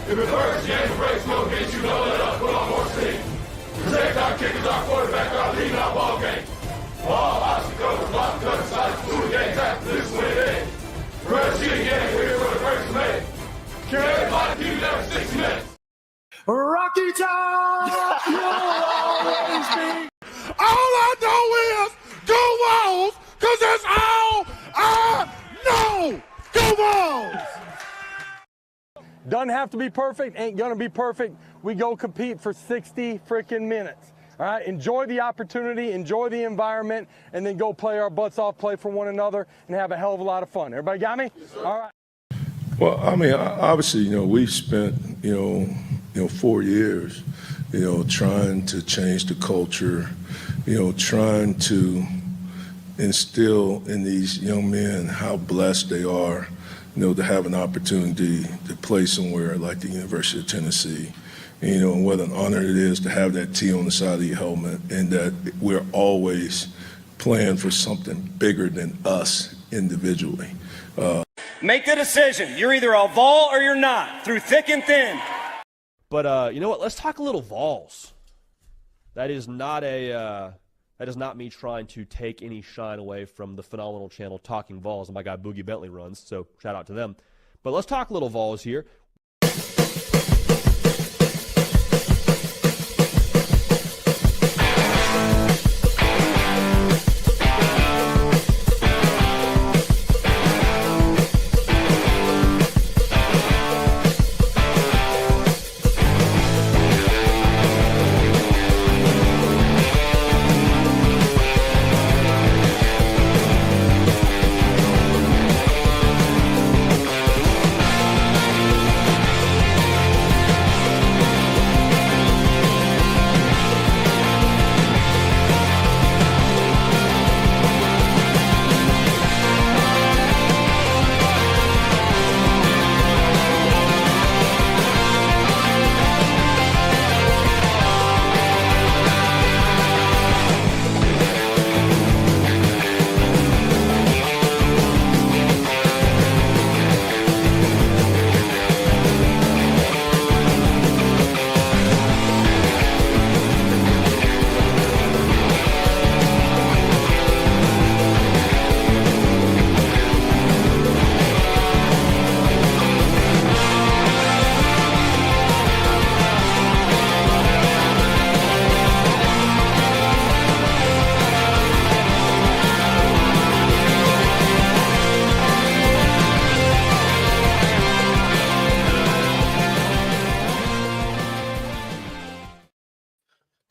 If it hurts, game the brakes, no get you, know it up, put on more steam. Protect our kickers, our quarterback, our lead, our ball game. Ball, obstacles, block, cut, sides, do the game, tap, this win it in. Red sheet again, we're here for the first minute. Carry body, keep it there for 6 minutes. Rocky Top, you'll always be. All I know is go Vols, because that's all I know. Go Vols! Doesn't have to be perfect, ain't gonna be perfect. We go compete for 60 freaking minutes. All right, enjoy the opportunity, enjoy the environment, and then go play our butts off, play for one another, and have a hell of a lot of fun. Everybody got me? Yes, all right. Well, I mean, obviously, we've spent, 4 years, trying to change the culture, trying to instill in these young men how blessed they are, to have an opportunity to play somewhere like the University of Tennessee, and what an honor it is to have that T on the side of your helmet, and that we're always playing for something bigger than us individually. Make the decision. You're either a Vol or you're not, through thick and thin. But you know what? Let's talk a little Vols. That is not me trying to take any shine away from the phenomenal channel Talkin VAWLS that my guy Boogie Bentley runs. So shout out to them. But let's talk a little Vols here.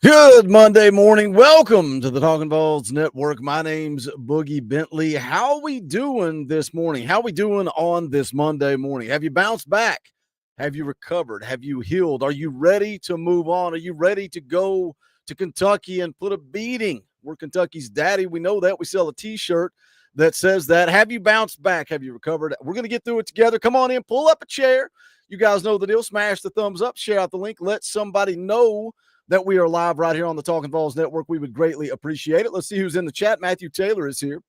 Good Monday morning. Welcome to the Talkin VAWLS Network. My name's Boogie Bentley. How we doing this morning? How we doing on this Monday morning? Have you bounced back? Have you recovered? Have you healed? Are you ready to move on? Are you ready to go to Kentucky and put a beating? We're Kentucky's daddy. We know that. We sell a t-shirt that says that. Have you bounced back? Have you recovered? We're going to get through it together. Come on in. Pull up a chair. You guys know the deal. Smash the thumbs up. Share out the link. Let somebody know that we are live right here on the Talkin VAWLS Network. We would greatly appreciate it. Let's see who's in the chat. Matthew Taylor is here.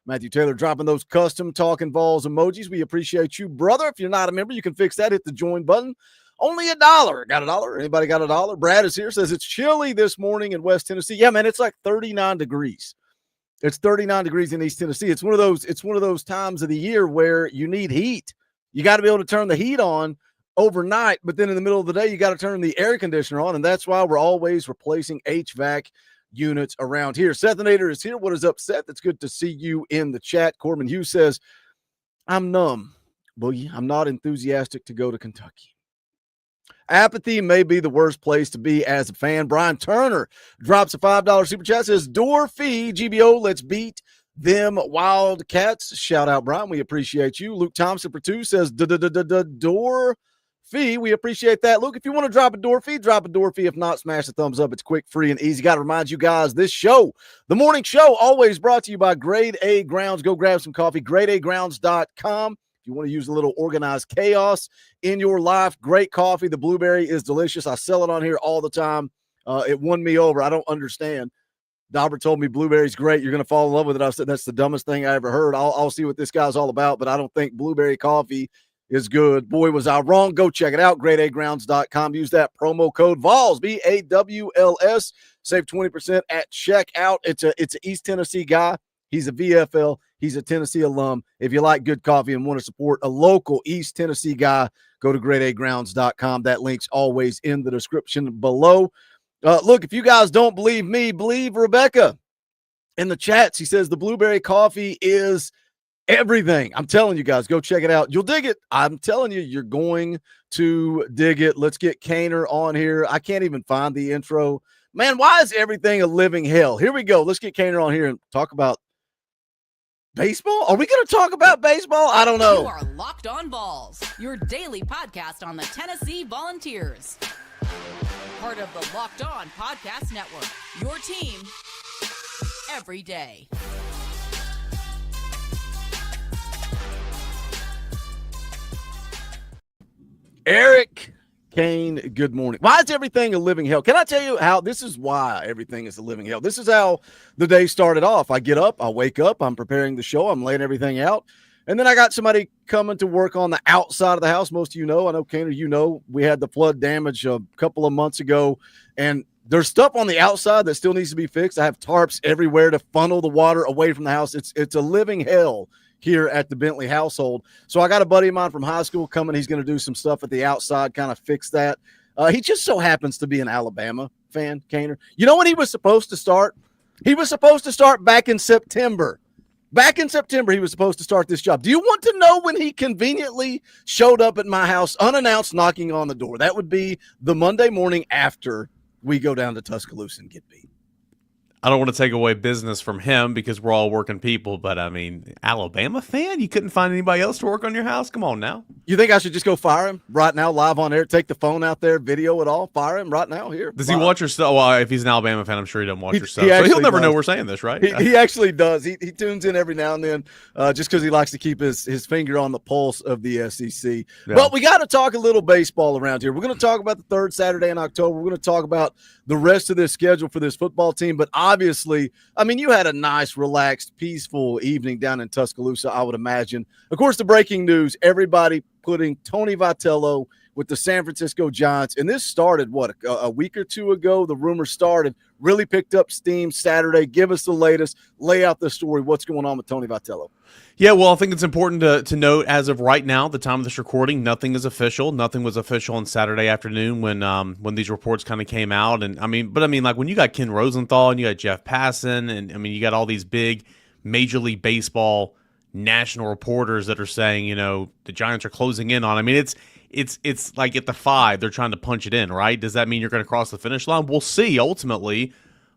Matthew Taylor dropping those custom Talkin VAWLS emojis. We appreciate you, brother. If you're not a member, you can fix that. Hit the join button. Only $1. Got $1? Anybody got $1? Brad is here. Says it's chilly this morning in West Tennessee. Yeah, man, it's like 39 degrees. It's 39 degrees in East Tennessee. It's one of those times of the year where you need heat. You got to be able to turn the heat on overnight, but then in the middle of the day, you got to turn the air conditioner on, and that's why we're always replacing HVAC units around here. Seth Nader is here. What is up, Seth? It's good to see you in the chat. Corbin Hughes says, I'm numb, Boogie. I'm not enthusiastic to go to Kentucky. Apathy may be the worst place to be as a fan. Brian Turner drops a $5 super chat, says, door fee, GBO, let's beat them Wildcats. Shout out, Brian. We appreciate you. Luke Thompson for 2 says, door fee. We appreciate that. Luke, if you want to drop a door fee, drop a door fee. If not, smash the thumbs up. It's quick, free, and easy. Got to remind you guys, this show, the morning show, always brought to you by Grade A Grounds. Go grab some coffee. GradeAGrounds.com. If you want to use a little organized chaos in your life, great coffee. The blueberry is delicious. I sell it on here all the time. It won me over. I don't understand. Dauber told me blueberry's great. You're going to fall in love with it. I said, that's the dumbest thing I ever heard. I'll see what this guy's all about, but I don't think blueberry coffee is good. Boy, was I wrong. Go check it out. GradeAgrounds.com. Use that promo code VAWLS, VAWLS. Save 20% at checkout. It's an East Tennessee guy. He's a VFL. He's a Tennessee alum. If you like good coffee and want to support a local East Tennessee guy, go to GradeAgrounds.com. That link's always in the description below. Look, if you guys don't believe me, believe Rebecca. In the chats, he says the blueberry coffee is everything. I'm telling you guys, go check it out. You'll dig it. I'm telling you, you're going to dig it. Let's get Cainer on here. I can't even find the intro. Man, why is everything a living hell? Here we go. Let's get Cainer on here and talk about baseball. Are we going to talk about baseball? I don't know. You are Locked On Vols, your daily podcast on the Tennessee Volunteers. Part of the Locked On Podcast Network, your team every day. Eric Cain, good morning. Why is everything a living hell? Can I tell you how this is why everything is a living hell? This is how the day started off. I get up, I wake up, I'm preparing the show, I'm laying everything out. And then I got somebody coming to work on the outside of the house. Most of you know, I know, Cainer, you know, we had the flood damage a couple of months ago, and there's stuff on the outside that still needs to be fixed. I have tarps everywhere to funnel the water away from the house. It's a living hell here at the Bentley household. So I got a buddy of mine from high school coming. He's going to do some stuff at the outside, kind of fix that. He just so happens to be an Alabama fan, Cainer. You know when he was supposed to start? He was supposed to start back in September. Back in September, he was supposed to start this job. Do you want to know when he conveniently showed up at my house unannounced, knocking on the door? That would be the Monday morning after we go down to Tuscaloosa and get beat. I don't want to take away business from him because we're all working people, but I mean, Alabama fan? You couldn't find anybody else to work on your house? Come on now. You think I should just go fire him right now, live on air, take the phone out there, video it all, fire him right now here? Does he watch your stuff? Well, if he's an Alabama fan, I'm sure he doesn't watch your stuff. So he'll never does. know we're saying this, right? He actually does. He tunes in every now and then just because he likes to keep his finger on the pulse of the SEC. Yeah. But we got to talk a little baseball around here. We're going to talk about the third Saturday in October. We're going to talk about the rest of this schedule for this football team. But obviously, I mean, you had a nice, relaxed, peaceful evening down in Tuscaloosa, I would imagine. Of course, the breaking news, everybody putting Tony Vitello with the San Francisco Giants. And this started, a week or two ago? The rumor started, really picked up steam Saturday. Give us the latest. Lay out the story. What's going on with Tony Vitello? Yeah, well, I think it's important to note as of right now, the time of this recording, nothing is official. Nothing was official on Saturday afternoon when these reports kind of came out. And like when you got Ken Rosenthal and you got Jeff Passan and you got all these big Major League Baseball national reporters that are saying, the Giants are closing in on. I mean, it's like at the 5, they're trying to punch it in, right? Does that mean you're going to cross the finish line? We'll see ultimately.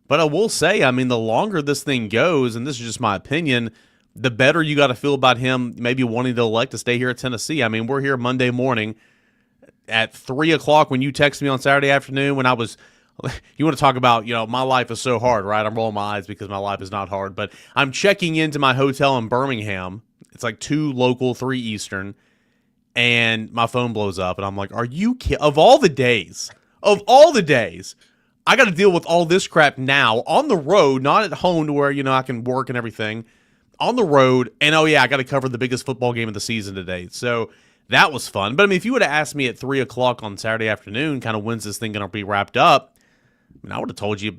But I will say, the longer this thing goes, and this is just my opinion, the better you got to feel about him maybe wanting to elect to stay here at Tennessee. I mean, we're here Monday morning at 3 o'clock when you texted me on Saturday afternoon when I was – you want to talk about, my life is so hard, right? I'm rolling my eyes because my life is not hard. But I'm checking into my hotel in Birmingham. It's like 2 local, 3 Eastern. And my phone blows up. And I'm like, are you kidding? Of all the days, I got to deal with all this crap now on the road, not at home to where, I can work and everything. On the road, and I got to cover the biggest football game of the season today. So that was fun. But if you would have asked me at 3 o'clock on Saturday afternoon, kind of when's this thing going to be wrapped up, I would have told you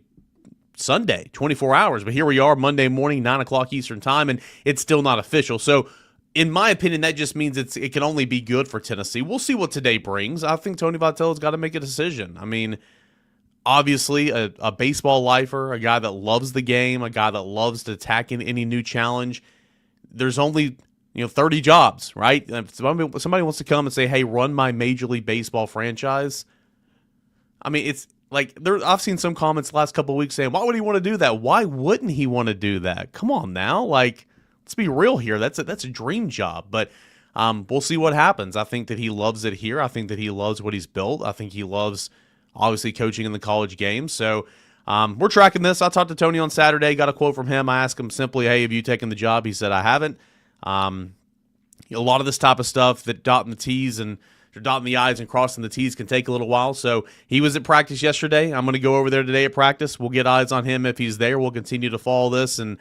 Sunday, 24 hours. But here we are, Monday morning, 9 o'clock Eastern time, and it's still not official. So in my opinion, that just means it can only be good for Tennessee. We'll see what today brings. I think Tony Vitello's got to make a decision. Obviously, a baseball lifer, a guy that loves the game, a guy that loves to attack in any new challenge. There's only 30 jobs, right? If somebody wants to come and say, "Hey, run my Major League Baseball franchise." It's like I've seen some comments the last couple of weeks saying, "Why would he want to do that? Why wouldn't he want to do that?" Come on now, let's be real here. That's a dream job, but we'll see what happens. I think that he loves it here. I think that he loves what he's built. I think he loves, obviously, coaching in the college game. So we're tracking this. I talked to Tony on Saturday, got a quote from him. I asked him simply, "Hey, have you taken the job?" He said, "I haven't." A lot of this type of stuff that dotting the I's and crossing the T's can take a little while. So he was at practice yesterday. I'm going to go over there today at practice. We'll get eyes on him if he's there. We'll continue to follow this, and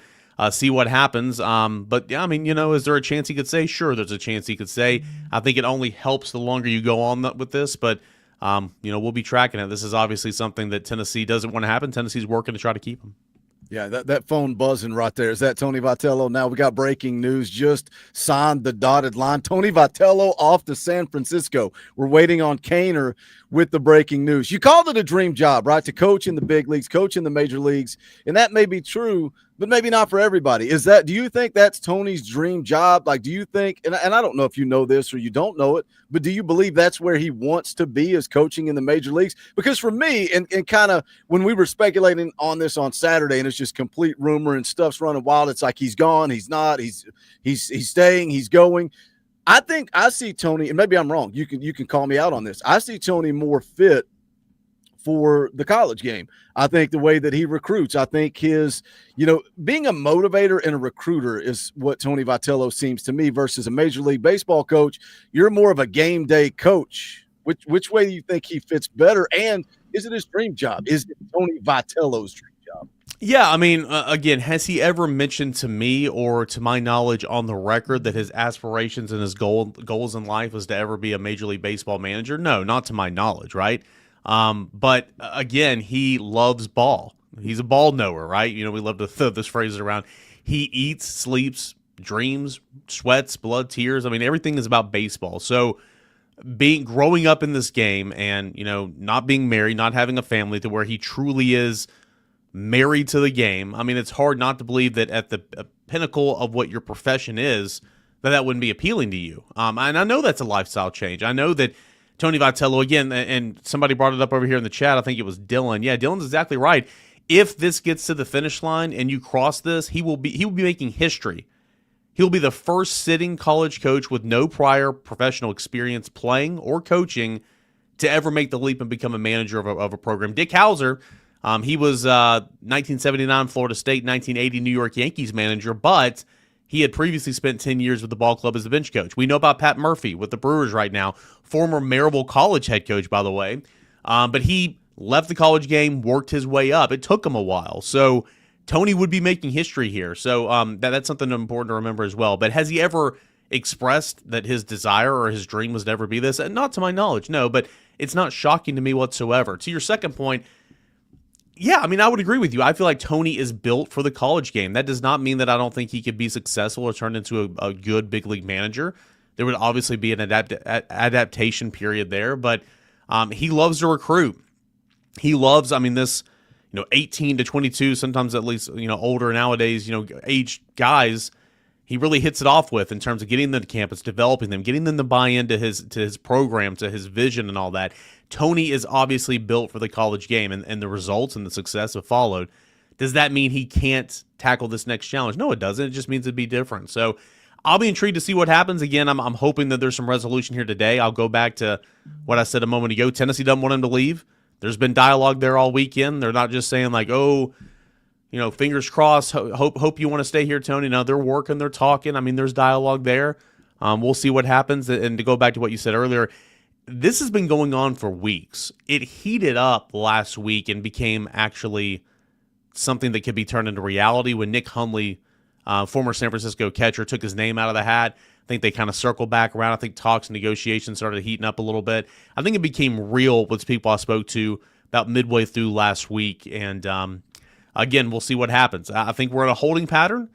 see what happens. But yeah, I mean, is there a chance he could say? Sure, there's a chance he could say. I think it only helps the longer you go on with this, but we'll be tracking it. This is obviously something that Tennessee doesn't want to happen. Tennessee's working to try to keep him. Yeah, that phone buzzing right there. Is that Tony Vitello? Now we got breaking news. Just signed the dotted line. Tony Vitello off to San Francisco. We're waiting on Cain with the breaking news. You called it a dream job, right? To coach in the big leagues, coach in the major leagues. And that may be true, but maybe not for everybody. Do you think that's Tony's dream job? Like, do you think, and I don't know if you know this or you don't know it, but do you believe that's where he wants to be, is coaching in the major leagues? Because for me, and kind of when we were speculating on this on Saturday, and it's just complete rumor and stuff's running wild, it's like he's gone, he's not, he's staying, he's going. I think I see Tony, and maybe I'm wrong. You can call me out on this. I see Tony more fit for the college game. I think the way that he recruits, I think his, being a motivator and a recruiter is what Tony Vitello seems to me versus a Major League Baseball coach. You're more of a game day coach. Which way do you think he fits better? And is it his dream job? Is it Tony Vitello's dream job? Yeah, I mean, again, has he ever mentioned to me or to my knowledge on the record that his aspirations and his goals in life was to ever be a Major League Baseball manager? No, not to my knowledge, right? But again, he loves ball. He's a ball knower, right? We love to throw this phrase around. He eats, sleeps, dreams, sweats, blood, tears. I mean, everything is about baseball. So growing up in this game and, not being married, not having a family to where he truly is married to the game. I mean, it's hard not to believe that at the pinnacle of what your profession is, that wouldn't be appealing to you. And I know that's a lifestyle change. I know that Tony Vitello, again, and somebody brought it up over here in the chat. I think it was Dylan. Yeah, Dylan's exactly right. If this gets to the finish line and you cross this, he will be making history. He'll be the first sitting college coach with no prior professional experience playing or coaching to ever make the leap and become a manager of a program. Dick Hauser, he was 1979 Florida State, 1980 New York Yankees manager, but he had previously spent 10 years with the ball club as a bench coach. We know about Pat Murphy with the Brewers right now, former Marable College head coach, by the way. But he left the college game, worked his way up. It took him a while. So Tony would be making history here. So that's something important to remember as well. But has he ever expressed that his desire or his dream was to ever be this? Not to my knowledge, no. But it's not shocking to me whatsoever. To your second point, yeah, I mean, I would agree with you. I feel like Tony is built for the college game. That does not mean that I don't think he could be successful or turn into a good big league manager. There would obviously be an adaptation period there, but he loves to recruit. He loves, this, 18 to 22, sometimes at least, older nowadays, age guys, he really hits it off with in terms of getting them to campus, developing them, getting them to buy into his program, to his vision and all that. Tony is obviously built for the college game, and the results and the success have followed. Does that mean he can't tackle this next challenge? No, it doesn't. It just means it'd be different. So I'll be intrigued to see what happens. Again, I'm hoping that there's some resolution here today. I'll go back to what I said a moment ago. Tennessee doesn't want him to leave. There's been dialogue there all weekend. They're not just saying like, oh, fingers crossed, hope you want to stay here, Tony. No, they're working, they're talking. I mean, there's dialogue there. We'll see what happens. And to go back to what you said earlier, this has been going on for weeks. It heated up last week and became actually something that could be turned into reality when Nick Hundley, former San Francisco catcher, took his name out of the hat. I think they kind of circled back around. I think talks and negotiations started heating up a little bit. I think it became real with people I spoke to about midway through last week. And again, we'll see what happens. I think we're in a holding pattern.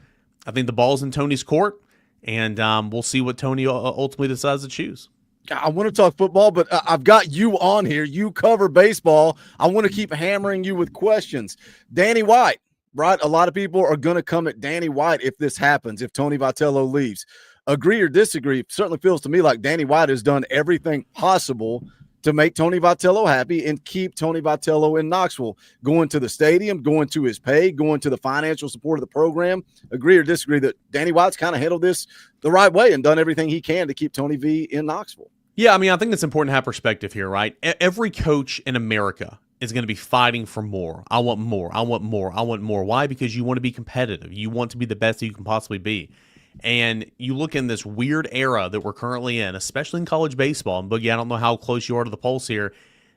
I think the ball's in Tony's court, and we'll see what Tony ultimately decides to choose. I want to talk football, but I've got you on here. You cover baseball. I want to keep hammering you with questions. Danny White, right? A lot of people are going to come at Danny White if this happens, if Tony Vitello leaves. Agree or disagree, it certainly feels to me like Danny White has done everything possible to make Tony Vitello happy and keep Tony Vitello in Knoxville, going to the stadium, going to his pay, going to the financial support of the program. Agree or disagree that Danny White's kind of handled this the right way and done everything he can to keep Tony V in Knoxville? Yeah, I think it's important to have perspective here, right? Every coach in America is going to be fighting for more. I want more. I want more. I want more. Why? Because you want to be competitive. You want to be the best that you can possibly be. And you look in this weird era that we're currently in, especially in college baseball, and Boogie, I don't know how close you are to the pulse here,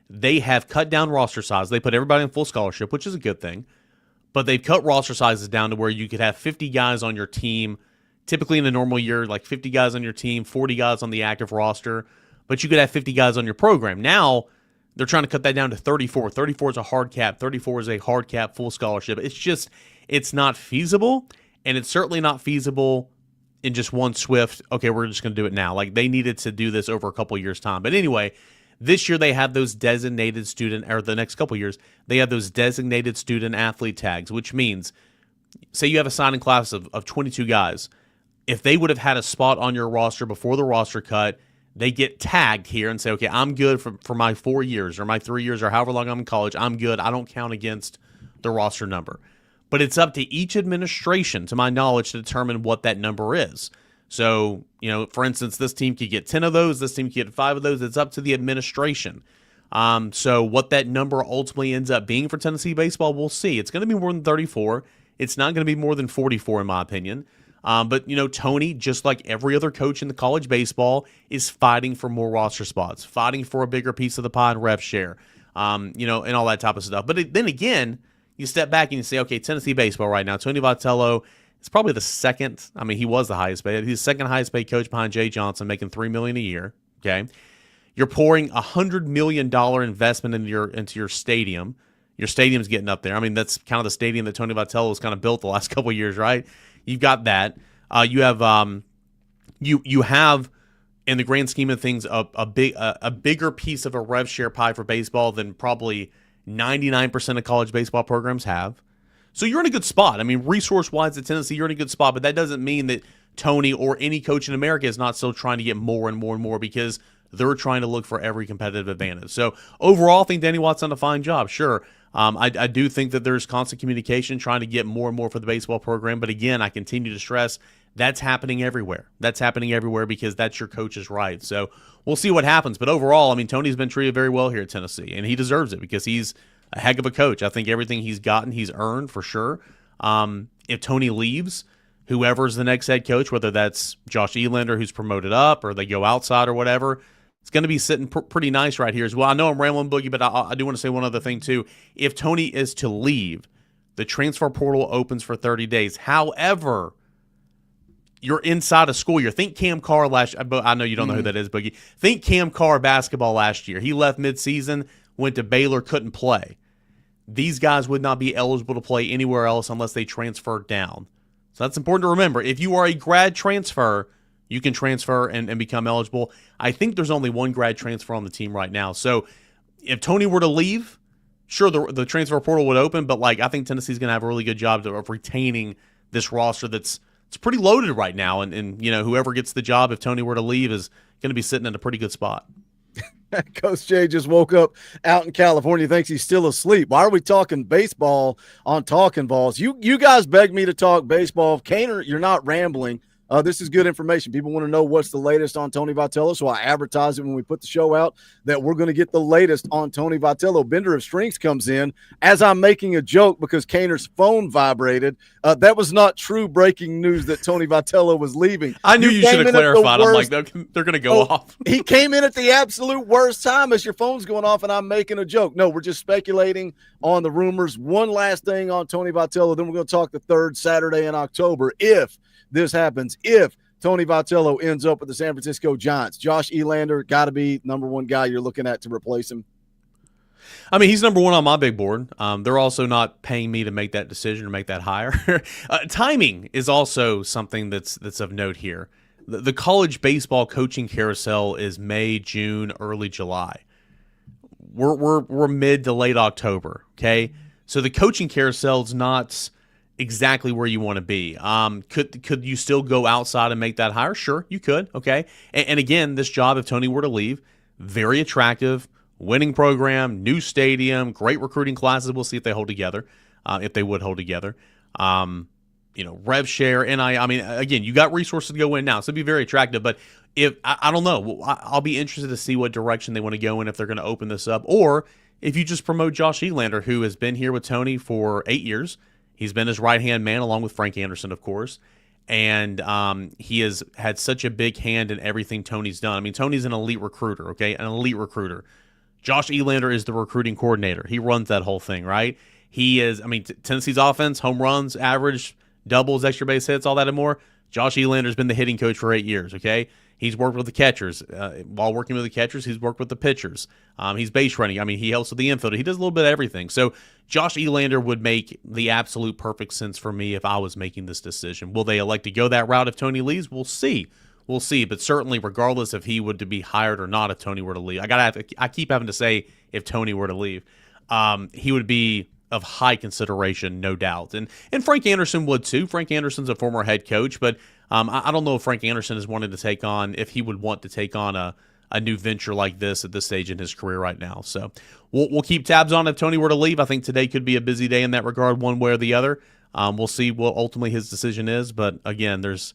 they have cut down roster size. They put everybody in full scholarship, which is a good thing. but they've cut roster sizes down to where you could have 50 guys on your team. Typically in a normal year, like 50 guys on your team, 40 guys on the active roster, but you could have 50 guys on your program. Now they're trying to cut that down to 34. 34 is a hard cap. 34 is a hard cap full scholarship. It's not feasible, and it's certainly not feasible in just one swift, okay, we're just going to do it now. Like, they needed to do this over a couple years' time. But anyway, this year they have those designated student, or the next couple years, they have those designated student athlete tags, which means, say you have a signing class of 22 guys. If they would have had a spot on your roster before the roster cut, they get tagged here and say, okay, I'm good for my 4 years or my 3 years or however long I'm in college. I'm good. I don't count against the roster number. But it's up to each administration, to my knowledge, to determine what that number is. So, for instance, this team could get 10 of those. This team could get 5 of those. It's up to the administration. So what that number ultimately ends up being for Tennessee baseball, we'll see. It's going to be more than 34. It's not going to be more than 44, in my opinion. But, Tony, just like every other coach in the college baseball, is fighting for more roster spots, fighting for a bigger piece of the pie and rev share, and all that type of stuff. But then again, you step back and you say, okay, Tennessee baseball right now, Tony Vitello is probably the second. I mean, he was the highest paid. He's the second highest paid coach behind Jay Johnson, making $3 million a year. Okay, you're pouring $100 million investment into your stadium. Your stadium's getting up there. I mean, that's kind of the stadium that Tony Vitello has kind of built the last couple of years, right? You've got that. You have you have, in the grand scheme of things, a bigger piece of a rev share pie for baseball than probably 99% of college baseball programs have. So you're in a good spot. I mean, resource-wise at Tennessee, you're in a good spot, but that doesn't mean that Tony or any coach in America is not still trying to get more and more and more, because they're trying to look for every competitive advantage. So overall, I think Danny Watt's done a fine job. Sure, I do think that there's constant communication trying to get more and more for the baseball program, but again, I continue to stress that's happening everywhere. That's happening everywhere because that's your coach's right. So we'll see what happens. But overall, I mean, Tony's been treated very well here at Tennessee, and he deserves it because he's a heck of a coach. I think everything he's gotten, he's earned for sure. If Tony leaves, whoever's the next head coach, whether that's Josh Elander, who's promoted up, or they go outside or whatever, it's going to be sitting pretty nice right here as well. I know I'm rambling, Boogie, but I do want to say one other thing too. If Tony is to leave, the transfer portal opens for 30 days. However, you're inside of school year. Think Cam Carr last year. I know you don't know who that is, Boogie. Think Cam Carr basketball last year. He left midseason, went to Baylor, couldn't play. These guys would not be eligible to play anywhere else unless they transferred down. So that's important to remember. If you are a grad transfer, you can transfer and become eligible. I think there's only one grad transfer on the team right now. So if Tony were to leave, sure, the transfer portal would open, but I think Tennessee's going to have a really good job of retaining this roster it's pretty loaded right now. And whoever gets the job, if Tony were to leave, is going to be sitting in a pretty good spot. Coach Jay just woke up out in California, thinks he's still asleep. Why are we talking baseball on Talkin VAWLS? You guys begged me to talk baseball. Cain, you're not rambling. This is good information. People want to know what's the latest on Tony Vitello, so I advertised it when we put the show out that we're going to get the latest on Tony Vitello. Bender of Strings comes in as I'm making a joke because Kainer's phone vibrated. That was not true breaking news that Tony Vitello was leaving. I knew you should have clarified. I'm like, they're going to go off. He came in at the absolute worst time as your phone's going off, and I'm making a joke. No, we're just speculating on the rumors. One last thing on Tony Vitello, then we're going to talk the third Saturday in October. If this happens, if Tony Vitello ends up with the San Francisco Giants, Josh Elander got to be number one guy you're looking at to replace him. I mean, he's number one on my big board. They're also not paying me to make that decision or make that hire. Timing is also something that's of note here. The college baseball coaching carousel is May, June, early July. We're mid to late October. Okay, so the coaching carousel is not exactly where you want to be. Could you still go outside and make that hire? Sure, you could. Okay. And again, this job, if Tony were to leave, very attractive, winning program, new stadium, great recruiting classes. We'll see if they hold together, if they would hold together. Rev share, and I mean, again, you got resources to go in now, so it'd be very attractive. But if I don't know, I'll be interested to see what direction they want to go in, if they're going to open this up, or if you just promote Josh Elander, who has been here with Tony for 8 years. He's been his right-hand man along with Frank Anderson, of course, and he has had such a big hand in everything Tony's done. I mean, Tony's an elite recruiter, okay, an elite recruiter. Josh Elander is the recruiting coordinator. He runs that whole thing, right? He is, I mean, Tennessee's offense, home runs, average, doubles, extra base hits, all that and more. Josh Elander's been the hitting coach for 8 years, okay? He's worked with the catchers. While working with the catchers, he's worked with the pitchers. He's base running. I mean, he helps with the infield. He does a little bit of everything. So Josh Elander would make the absolute perfect sense for me if I was making this decision. Will they elect to go that route if Tony leaves? We'll see. We'll see. But certainly, regardless if he would to be hired or not, if Tony were to leave, I keep having to say if Tony were to leave, he would be of high consideration, no doubt. And Frank Anderson would too. Frank Anderson's a former head coach, but I don't know if Frank Anderson is wanting to take on, if he would want to take on a new venture like this at this stage in his career right now. So we'll keep tabs on if Tony were to leave. I think today could be a busy day in that regard, one way or the other. We'll see what ultimately his decision is. But again, there's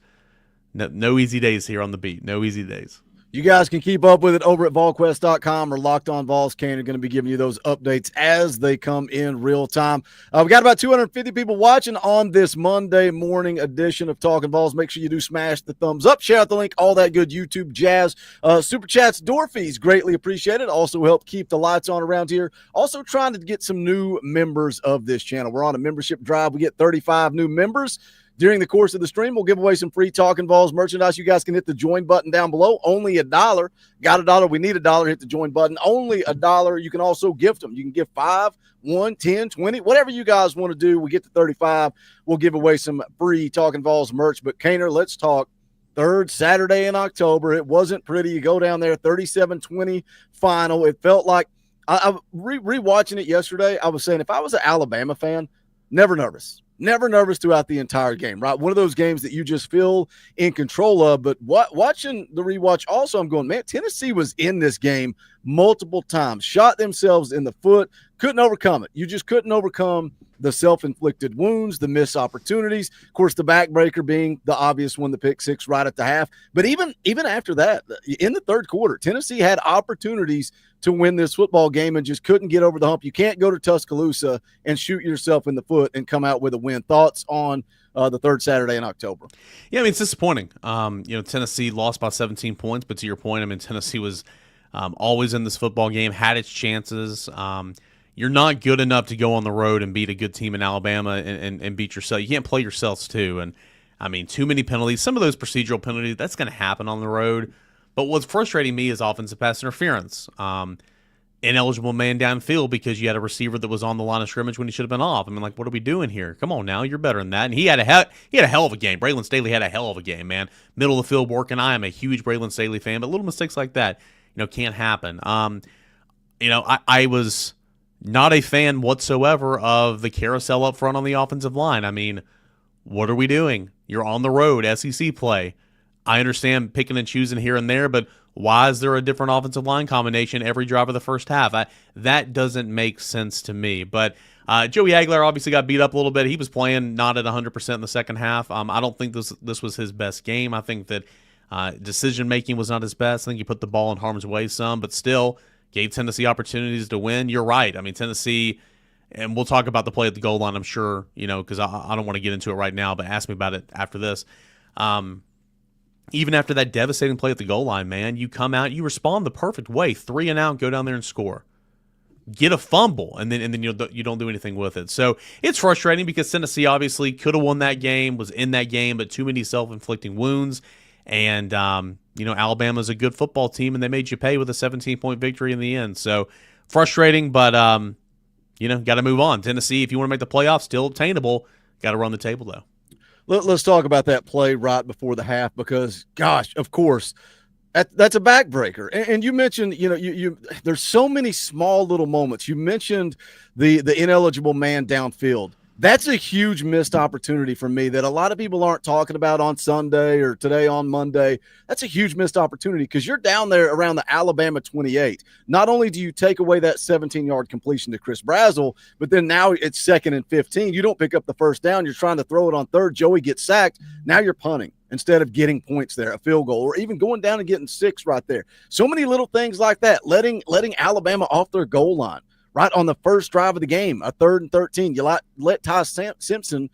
no easy days here on the beat. No easy days. You guys can keep up with it over at VolQuest.com or Locked On Vols. Cain are going to be giving you those updates as they come in real time. We got about 250 people watching on this Monday morning edition of Talkin Vols. Make sure you do smash the thumbs up, share out the link, all that good YouTube jazz. Super chats, door fees, greatly appreciated. Also help keep the lights on around here. Also trying to get some new members of this channel. We're on a membership drive. We get 35 new members. During the course of the stream, we'll give away some free Talkin Vols merchandise. You guys can hit the join button down below. Only $1. Got $1. We need $1. Hit the join button. Only $1. You can also gift them. You can give 5, 1, 10, 20, whatever you guys want to do. We get to 35. We'll give away some free Talkin Vols merch. But Cainer, let's talk third Saturday in October. It wasn't pretty. You go down there, 37-20 final. It felt like I rewatching it yesterday. I was saying if I was an Alabama fan, never nervous. Never nervous throughout the entire game, right? One of those games that you just feel in control of. But watching the rewatch also, I'm going, man, Tennessee was in this game multiple times, shot themselves in the foot, couldn't overcome it. You just couldn't overcome the self-inflicted wounds, the missed opportunities. Of course, the backbreaker being the obvious one, the pick six right at the half. But even after that, in the third quarter, Tennessee had opportunities to win this football game and just couldn't get over the hump. You can't go to Tuscaloosa and shoot yourself in the foot and come out with a win. Thoughts on the third Saturday in October? Yeah, I mean, it's disappointing. Tennessee lost by 17 points, but to your point, I mean, Tennessee was always in this football game, had its chances. You're not good enough to go on the road and beat a good team in Alabama and beat yourself. You can't play yourselves too. And, I mean, too many penalties. Some of those procedural penalties, that's going to happen on the road. But what's frustrating me is offensive pass interference. Ineligible man downfield because you had a receiver that was on the line of scrimmage when he should have been off. I mean, like, what are we doing here? Come on now, you're better than that. And he had a hell of a game. Braylon Staley had a hell of a game, man. Middle of the field working. I am a huge Braylon Staley fan, but little mistakes like that, can't happen. I was not a fan whatsoever of the carousel up front on the offensive line. I mean, what are we doing? You're on the road, SEC play. I understand picking and choosing here and there, but why is there a different offensive line combination every drive of the first half? That doesn't make sense to me. But Joey Aguilar obviously got beat up a little bit. He was playing not at 100% in the second half. I don't think this was his best game. I think that decision-making was not his best. I think he put the ball in harm's way some, but still gave Tennessee opportunities to win. You're right. I mean, Tennessee, and we'll talk about the play at the goal line, I'm sure, because I don't want to get into it right now, but ask me about it after this. Even after that devastating play at the goal line, man, you come out, you respond the perfect way, 3 and out, go down there and score. Get a fumble, and then you don't do anything with it. So it's frustrating because Tennessee obviously could have won that game, was in that game, but too many self-inflicting wounds. And, Alabama's a good football team, and they made you pay with a 17-point victory in the end. So frustrating, but, got to move on. Tennessee, if you want to make the playoffs, still obtainable. Got to run the table, though. Let's talk about that play right before the half because, gosh, of course, that's a backbreaker. And you mentioned, you there's so many small little moments. You mentioned the ineligible man downfield. That's a huge missed opportunity for me that a lot of people aren't talking about on Sunday or today on Monday. That's a huge missed opportunity because you're down there around the Alabama 28. Not only do you take away that 17-yard completion to Chris Brazzell, but then now it's 2nd and 15. You don't pick up the first down. You're trying to throw it on third. Joey gets sacked. Now you're punting instead of getting points there, a field goal, or even going down and getting 6 right there. So many little things like that, letting Alabama off their goal line. Right on the first drive of the game, a 3rd and 13. You let Ty Simpson,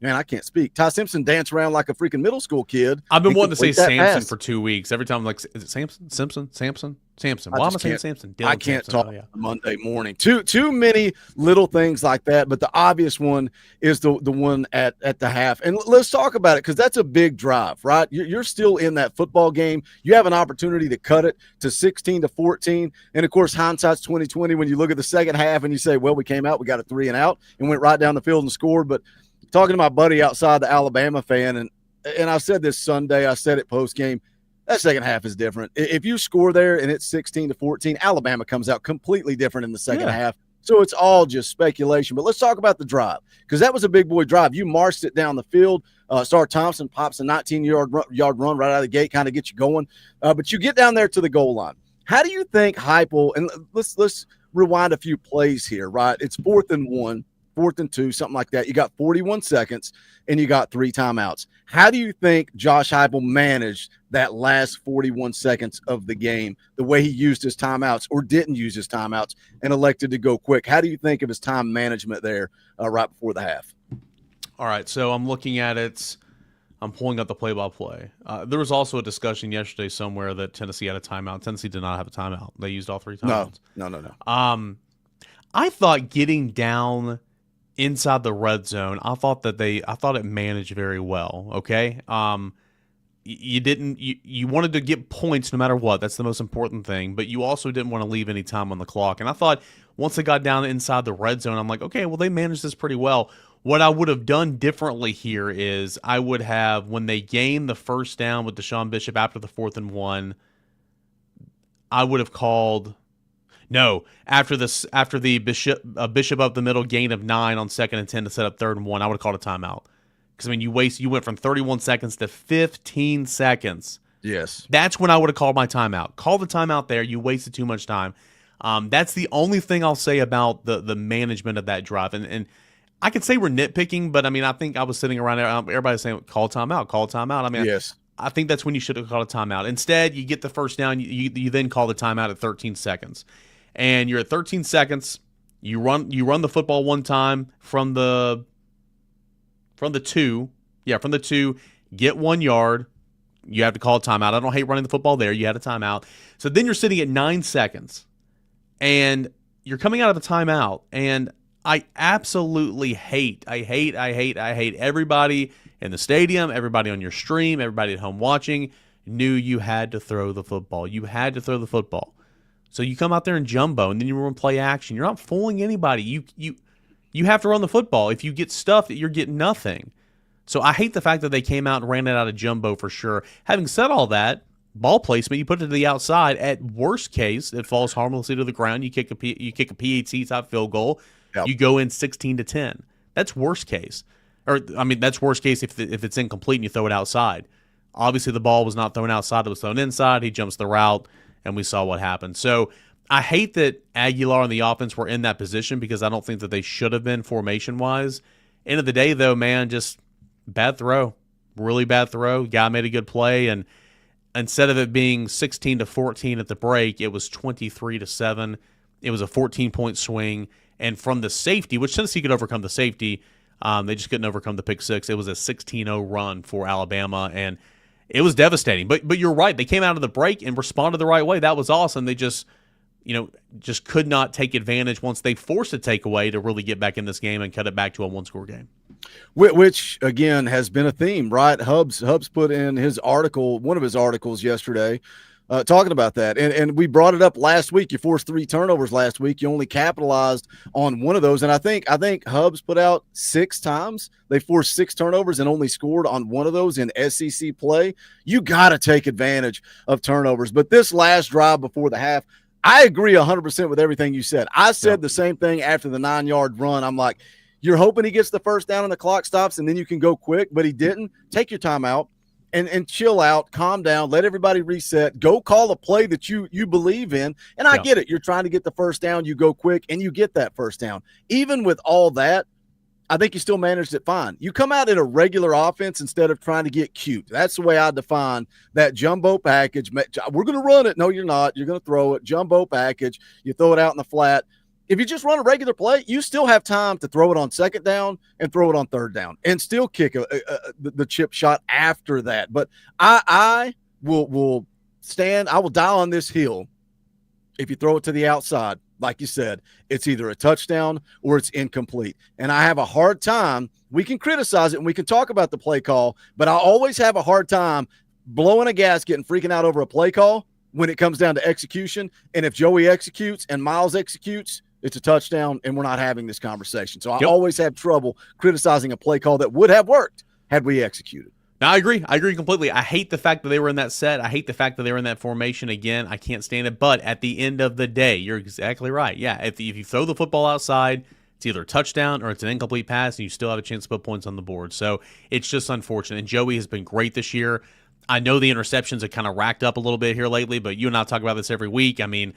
man, I can't speak. Ty Simpson dance around like a freaking middle school kid. I've been wanting to say Samson for 2 weeks. Every time I'm like, is it Samson? Simpson? Samson? Samson. I Why am I just saying can't- Samson? I Dylan can't Sampson. talk Oh, yeah. Monday morning. Too many little things like that, but the obvious one is the one at the half. And let's talk about it because that's a big drive, right? You're still in that football game. You have an opportunity to cut it to 16-14. And of course, hindsight's 2020 when you look at the second half and you say, well, we came out, we got a 3 and out and went right down the field and scored. But talking to my buddy outside, the Alabama fan, and I said this Sunday, I said it post game. That second half is different. If you score there and it's 16-14, Alabama comes out completely different in the second half. So it's all just speculation. But let's talk about the drive because that was a big boy drive. You marched it down the field. Star Thompson pops a 19-yard run right out of the gate, kind of get you going. But you get down there to the goal line. How do you think Heupel, and let's rewind a few plays here, right? It's 4th and 1. 4th and 2, something like that. You got 41 seconds and you got 3 timeouts. How do you think Josh Heupel managed that last 41 seconds of the game, the way he used his timeouts or didn't use his timeouts and elected to go quick? How do you think of his time management there right before the half? All right, so I'm looking at it. I'm pulling up the play-by-play. There was also a discussion yesterday somewhere that Tennessee had a timeout. Tennessee did not have a timeout. They used all 3 timeouts. No. I thought getting down inside the red zone, I thought it managed very well. Okay. You wanted to get points no matter what. That's the most important thing. But you also didn't want to leave any time on the clock. And I thought once they got down inside the red zone, I'm like, okay, well, they managed this pretty well. What I would have done differently here is I would have, when they gained the first down with Deshaun Bishop after the 4th and 1, I would have called. No, after the Bishop up the middle gain of 9 on 2nd and 10 to set up 3rd and 1, I would have called a timeout. Because, I mean, you went from 31 seconds to 15 seconds. Yes. That's when I would have called my timeout. Call the timeout there. You wasted too much time. That's the only thing I'll say about the management of that drive. And I could say we're nitpicking, but, I mean, I think I was sitting around there, everybody saying, call timeout. I mean, yes. I think that's when you should have called a timeout. Instead, you get the first down. You then call the timeout at 13 seconds. And you're at 13 seconds. You run the football one time from the 2. Yeah, from the 2. Get 1 yard. You have to call a timeout. I don't hate running the football there. You had a timeout. So then you're sitting at 9 seconds. And you're coming out of a timeout. And I absolutely hate everybody in the stadium, everybody on your stream, everybody at home watching knew you had to throw the football. You had to throw the football. So you come out there in jumbo, and then you run play action. You're not fooling anybody. You have to run the football. If you get stuffed, you're getting nothing. So I hate the fact that they came out and ran it out of jumbo for sure. Having said all that, ball placement, you put it to the outside. At worst case, it falls harmlessly to the ground. You kick a PAT type field goal. Yep. You go in 16-10. That's worst case. Or I mean, that's worst case if it's incomplete and you throw it outside. Obviously, the ball was not thrown outside; it was thrown inside. He jumps the route. And we saw what happened. So I hate that Aguilar and the offense were in that position because I don't think that they should have been formation-wise. End of the day, though, man, just bad throw. Really bad throw. Guy made a good play. And instead of it being 16-14 at the break, it was 23-7. It was a 14-point swing. And from the safety, which Tennessee could overcome the safety, they just couldn't overcome the pick six. It was a 16-0 run for Alabama. And it was devastating, but you're right. They came out of the break and responded the right way. That was awesome. They just could not take advantage once they forced a takeaway to really get back in this game and cut it back to a 1-score game. Which again has been a theme, right? Hubs put in his article, one of his articles yesterday, talking about that. And we brought it up last week. You forced 3 turnovers last week. You only capitalized on one of those. And I think Hubs put out 6 times. They forced 6 turnovers and only scored on one of those in SEC play. You got to take advantage of turnovers. But this last drive before the half, I agree 100% with everything you said. I said the same thing after the 9-yard run. I'm like, you're hoping he gets the first down and the clock stops and then you can go quick, but he didn't. Take your time out. And chill out, calm down, let everybody reset, go call a play that you believe in. And I get it. You're trying to get the first down, you go quick, and you get that first down. Even with all that, I think you still managed it fine. You come out in a regular offense instead of trying to get cute. That's the way I define that jumbo package. We're going to run it. No, you're not. You're going to throw it. Jumbo package. You throw it out in the flat. If you just run a regular play, you still have time to throw it on 2nd down and throw it on 3rd down and still kick the chip shot after that. But I will stand. I will die on this hill If you throw it to the outside, like you said, it's either a touchdown or it's incomplete. And I have a hard time. We can criticize it and we can talk about the play call, but I always have a hard time blowing a gasket and freaking out over a play call when it comes down to execution. And if Joey executes and Miles executes, it's a touchdown, and we're not having this conversation. So I always have trouble criticizing a play call that would have worked had we executed. No, I agree. I agree completely. I hate the fact that they were in that set. I hate the fact that they were in that formation. Again, I can't stand it. But at the end of the day, you're exactly right. Yeah, if you throw the football outside, it's either a touchdown or it's an incomplete pass, and you still have a chance to put points on the board. So it's just unfortunate. And Joey has been great this year. I know the interceptions have kind of racked up a little bit here lately, but you and I talk about this every week. I mean,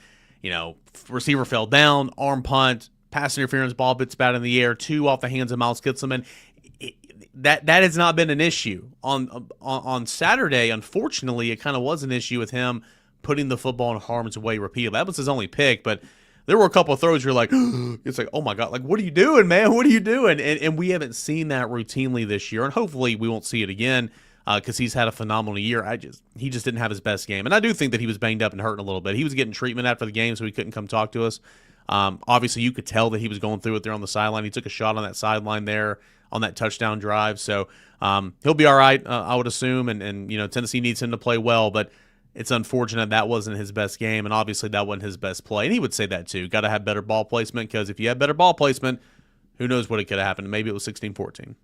receiver fell down, arm punt, pass interference, ball bits bad in the air, 2 off the hands of Miles Kitselman. That has not been an issue. On Saturday, unfortunately, it kind of was an issue with him putting the football in harm's way repeatedly. That was his only pick, but there were a couple of throws where you're like, it's like, oh my God, like, what are you doing, man? What are you doing? And we haven't seen that routinely this year, and hopefully we won't see it again because he's had a phenomenal year. He just didn't have his best game. And I do think that he was banged up and hurting a little bit. He was getting treatment after the game, so he couldn't come talk to us. Obviously, you could tell that he was going through it there on the sideline. He took a shot on that sideline there on that touchdown drive. So he'll be all right, I would assume. And Tennessee needs him to play well, but it's unfortunate that wasn't his best game, and obviously that wasn't his best play. And he would say that too. Got to have better ball placement, because if you have better ball placement, who knows what it could have happened. Maybe it was 16-14.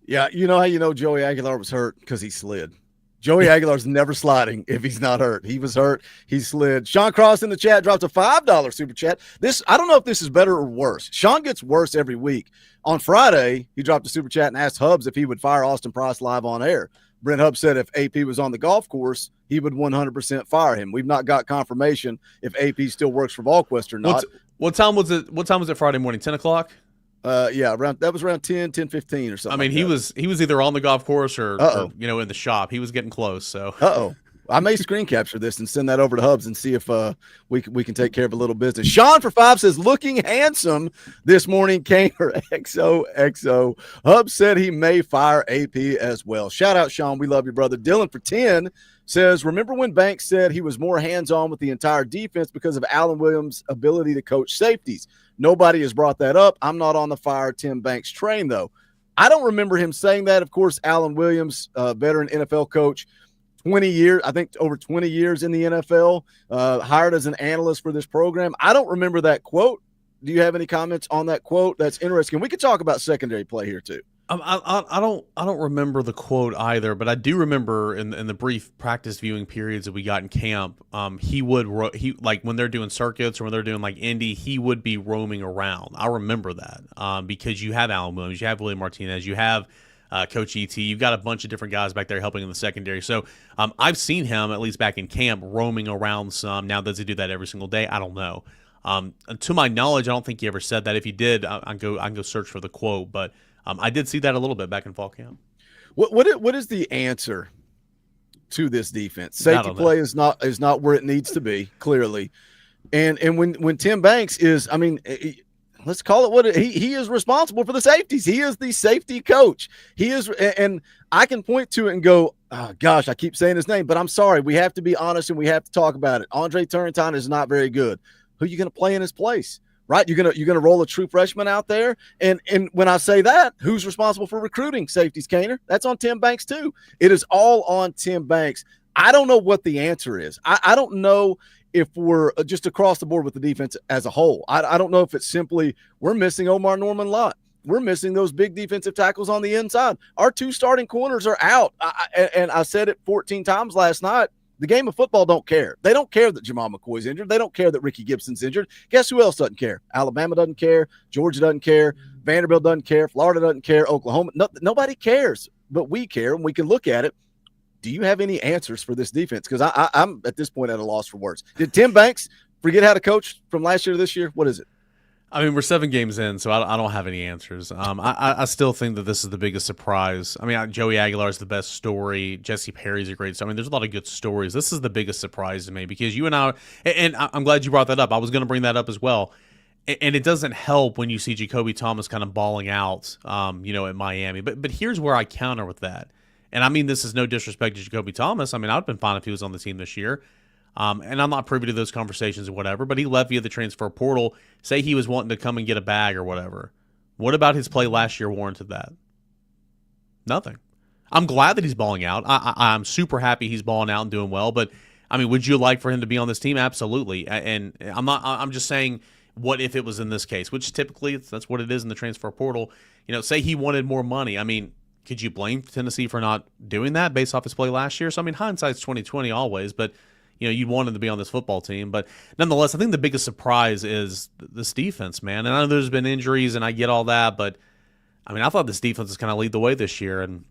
Yeah, you know how Joey Aguilar was hurt? Because he slid. Joey Aguilar's never sliding if he's not hurt. He was hurt. He slid. Sean Cross in the chat dropped a $5 super chat. I don't know if this is better or worse. Sean gets worse every week. On Friday, he dropped a super chat and asked Hubbs if he would fire Austin Price live on air. Brent Hubbs said if AP was on the golf course, he would 100% fire him. We've not got confirmation if AP still works for VolQuest or not. What time was it? What time was it Friday morning? 10 o'clock? Yeah, that was around 10:15 or something. I mean, he was either on the golf course or in the shop. He was getting close. So I may screen capture this and send that over to Hubbs and see if we can take care of a little business. Sean for 5 says looking handsome this morning. Cain or XOXO. Hubbs said he may fire AP as well. Shout out, Sean. We love you, brother. Dylan for 10 says, remember when Banks said he was more hands-on with the entire defense because of Alan Williams' ability to coach safeties? Nobody has brought that up. I'm not on the fire Tim Banks train, though. I don't remember him saying that. Of course, Alan Williams, veteran NFL coach, 20 years, I think over 20 years in the NFL, hired as an analyst for this program. I don't remember that quote. Do you have any comments on that quote? That's interesting. We could talk about secondary play here too. I don't remember the quote either, but I do remember in the brief practice viewing periods that we got in camp, he like when they're doing circuits or when they're doing like Indy, he would be roaming around. I remember that because you have Alan Williams, you have William Martinez, you have Coach ET, you've got a bunch of different guys back there helping in the secondary. So I've seen him at least back in camp roaming around some. Now, does he do that every single day? I don't know. To my knowledge, I don't think he ever said that. If he did, I can go search for the quote, but. I did see that a little bit back in fall camp. What is the answer to this defense? Safety play is not where it needs to be, clearly. And when Tim Banks is, I mean, let's call it what he is responsible for the safeties. He is the safety coach. He is, and I can point to it and go, oh, gosh, I keep saying his name, but I'm sorry. We have to be honest and we have to talk about it. Andre Turrentine is not very good. Who are you going to play in his place? Right, you're gonna roll a true freshman out there, and when I say that, who's responsible for recruiting safeties, Cainer? That's on Tim Banks too. It is all on Tim Banks. I don't know what the answer is. I don't know if we're just across the board with the defense as a whole. I don't know if it's simply we're missing Omar Norman-Lott. We're missing those big defensive tackles on the inside. Our 2 starting corners are out, and I said it 14 times last night. The game of football don't care. They don't care that Jamal McCoy's injured. They don't care that Ricky Gibson's injured. Guess who else doesn't care? Alabama doesn't care. Georgia doesn't care. Vanderbilt doesn't care. Florida doesn't care. Oklahoma. Nobody cares, but we care, and we can look at it. Do you have any answers for this defense? Because I'm at this point at a loss for words. Did Tim Banks forget how to coach from last year to this year? What is it? I mean, we're 7 games in, so I don't have any answers. I still think that this is the biggest surprise. I mean, Joey Aguilar is the best story. Jesse Perry's a great story. I mean, there's a lot of good stories. This is the biggest surprise to me because you and I'm glad you brought that up. I was going to bring that up as well. And it doesn't help when you see Jacoby Thomas kind of balling out, at Miami. But here's where I counter with that. And I mean, this is no disrespect to Jacoby Thomas. I mean, I'd been fine if he was on the team this year. And I'm not privy to those conversations or whatever, but he left via the transfer portal. Say he was wanting to come and get a bag or whatever. What about his play last year warranted that? Nothing. I'm glad that he's balling out. I'm super happy he's balling out and doing well. But I mean, would you like for him to be on this team? Absolutely. And I'm not. I'm just saying, what if it was in this case? Which typically that's what it is in the transfer portal. Say he wanted more money. I mean, could you blame Tennessee for not doing that based off his play last year? So I mean, hindsight's 20/20 always. But you'd want him to be on this football team. But nonetheless, I think the biggest surprise is this defense, man. And I know there's been injuries, and I get all that, but I mean, I thought this defense is kind of lead the way this year, and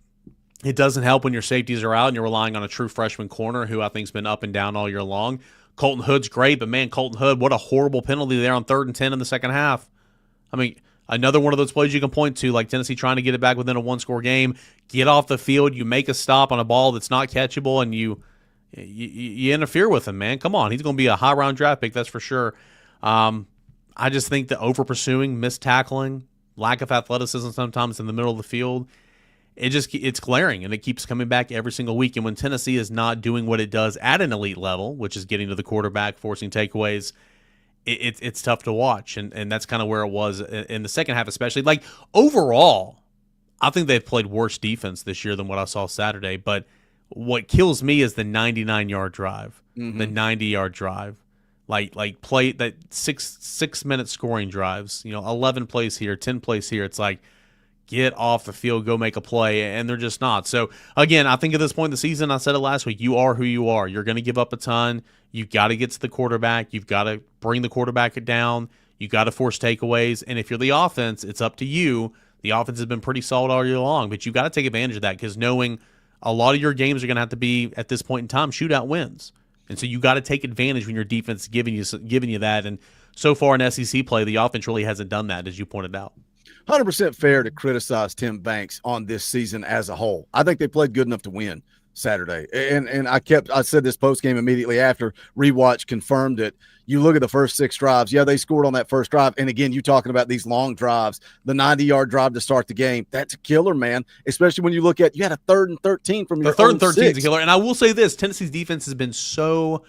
it doesn't help when your safeties are out and you're relying on a true freshman corner who I think has been up and down all year long. Colton Hood's great, but man, Colton Hood, what a horrible penalty there on 3rd and 10 in the second half. I mean, another one of those plays you can point to, like Tennessee trying to get it back within a one-score game, get off the field, you make a stop on a ball that's not catchable, and you interfere with him, man. Come on, he's going to be a high-round draft pick, that's for sure. I just think that over-pursuing, mist-tackling, lack of athleticism sometimes in the middle of the field, it's glaring, and it keeps coming back every single week. And when Tennessee is not doing what it does at an elite level, which is getting to the quarterback, forcing takeaways, it's tough to watch. And that's kind of where it was in the second half, especially. Like, overall, I think they've played worse defense this year than what I saw Saturday. But what kills me is the 99-yard drive, the 90-yard drive. Like play that six-minute scoring drives, 11 plays here, 10 plays here. It's like, get off the field, go make a play, and they're just not. So, again, I think at this point in the season, I said it last week, you are who you are. You're going to give up a ton. You've got to get to the quarterback. You've got to bring the quarterback down. You've got to force takeaways. And if you're the offense, it's up to you. The offense has been pretty solid all year long, but you've got to take advantage of that because knowing a lot of your games are going to have to be, at this point in time, shootout wins. And so you got to take advantage when your defense is giving you that. And so far in SEC play, the offense really hasn't done that, as you pointed out. 100% fair to criticize Tim Banks on this season as a whole. I think they played good enough to win Saturday. And I said this post game immediately after, rewatch confirmed it. You look at the first 6 drives. Yeah, they scored on that first drive. And again, you talking about these long drives, the 90-yard drive to start the game. That's a killer, man. Especially when you look at, you had a 3rd and 13 from your own 3rd and 13 6. is a killer. And I will say this, Tennessee's defense has been so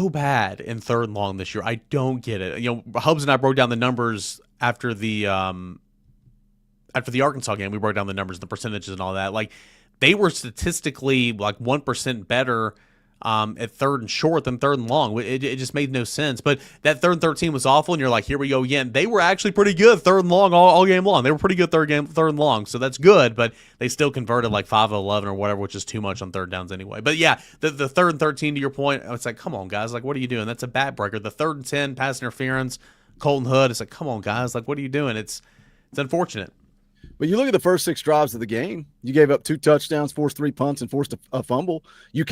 bad in 3rd and long this year. I don't get it. Hubs and I broke down the numbers after the Arkansas game. We broke down the numbers, the percentages and all that. Like, they were statistically like 1% better at 3rd and short than 3rd and long. It just made no sense. But that 3rd and 13 was awful, and you're like, here we go again. They were actually pretty good 3rd and long all game long. They were pretty good 3rd and long, so that's good, but they still converted like 5 of 11 or whatever, which is too much on 3rd downs anyway. But yeah, the 3rd and 13, to your point, it's like, come on, guys. Like, what are you doing? That's a backbreaker. The 3rd and 10, pass interference, Colton Hood, it's like, come on, guys. Like, what are you doing? It's unfortunate. But you look at the first 6 drives of the game. You gave up 2 touchdowns, forced 3 punts, and forced a fumble. You're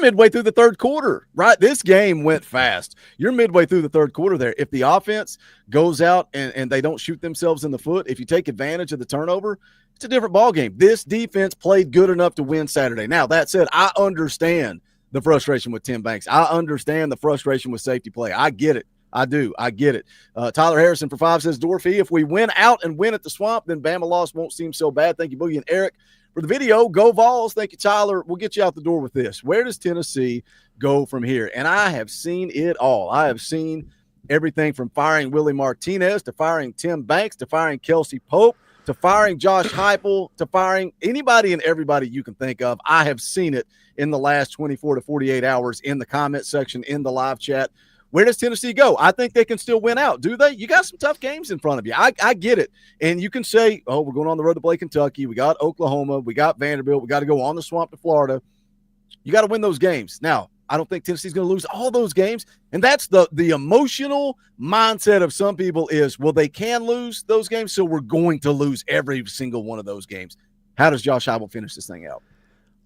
midway through the 3rd quarter, right? This game went fast. You're midway through the 3rd quarter there. If the offense goes out and they don't shoot themselves in the foot, if you take advantage of the turnover, it's a different ballgame. This defense played good enough to win Saturday. Now, that said, I understand the frustration with Tim Banks. I understand the frustration with safety play. I get it. I do. I get it. Tyler Harrison for 5 says, Dorothy, if we win out and win at the Swamp, then Bama loss won't seem so bad. Thank you, Boogie and Eric, for the video. Go Vols. Thank you, Tyler. We'll get you out the door with this. Where does Tennessee go from here? And I have seen it all. I have seen everything from firing Willie Martinez to firing Tim Banks to firing Kelsey Pope to firing Josh Heupel to firing anybody and everybody you can think of. I have seen it in the last 24 to 48 hours in the comment section, in the live chat. Where does Tennessee go? I think they can still win out. Do they? You got some tough games in front of you. I get it. And you can say, oh, we're going on the road to play Kentucky. We got Oklahoma. We got Vanderbilt. We got to go on the Swamp to Florida. You got to win those games. Now, I don't think Tennessee's going to lose all those games. And that's the emotional mindset of some people is, well, they can lose those games, so we're going to lose every single one of those games. How does Josh Heupel finish this thing out?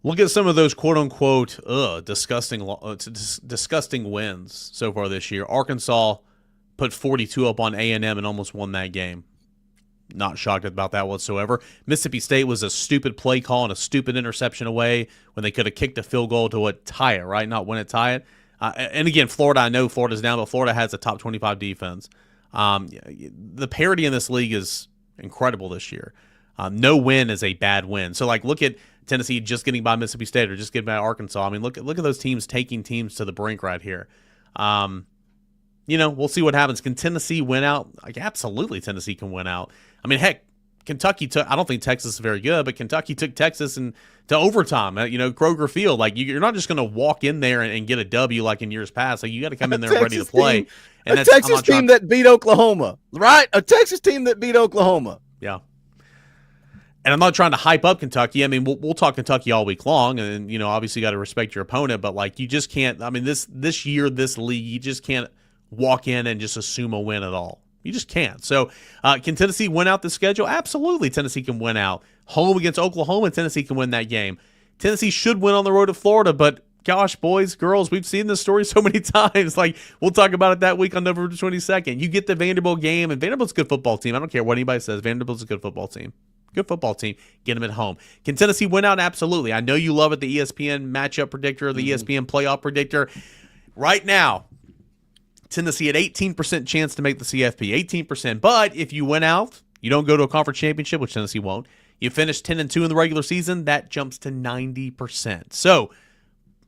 Look at some of those quote-unquote disgusting wins so far this year. Arkansas put 42 up on A&M and almost won that game. Not shocked about that whatsoever. Mississippi State was a stupid play call and a stupid interception away when they could have kicked a field goal to tie it, right? Not win it, tie it. And again, Florida, I know Florida's down, but Florida has a top 25 defense. The parity in this league is incredible this year. No win is a bad win. So, look at Tennessee just getting by Mississippi State or just getting by Arkansas. I mean, look at those teams taking teams to the brink right here. We'll see what happens. Can Tennessee win out? Like, absolutely, Tennessee can win out. I mean, heck, Kentucky took. I don't think Texas is very good, but Kentucky took Texas to overtime. Kroger Field. Like, you're not just going to walk in there and get a W like in years past. Like, you got to come in there ready to play. And a Texas team that beat Oklahoma, right? A Texas team that beat Oklahoma. Yeah. And I'm not trying to hype up Kentucky. I mean, we'll talk Kentucky all week long, and obviously you got to respect your opponent. But like, you just can't. I mean, this year, this league, you just can't walk in and just assume a win at all. You just can't. So, can Tennessee win out the schedule? Absolutely, Tennessee can win out. Home against Oklahoma, Tennessee can win that game. Tennessee should win on the road to Florida, but gosh, boys, girls, we've seen this story so many times. Like, we'll talk about it that week on November 22nd. You get the Vanderbilt game, and Vanderbilt's a good football team. I don't care what anybody says. Vanderbilt's a good football team. Good football team. Get them at home. Can Tennessee win out? Absolutely. I know you love it, the ESPN matchup predictor, the ESPN playoff predictor. Right now, Tennessee had 18% chance to make the CFP, 18%. But if you win out, you don't go to a conference championship, which Tennessee won't. You finish 10-2 in the regular season, that jumps to 90%. So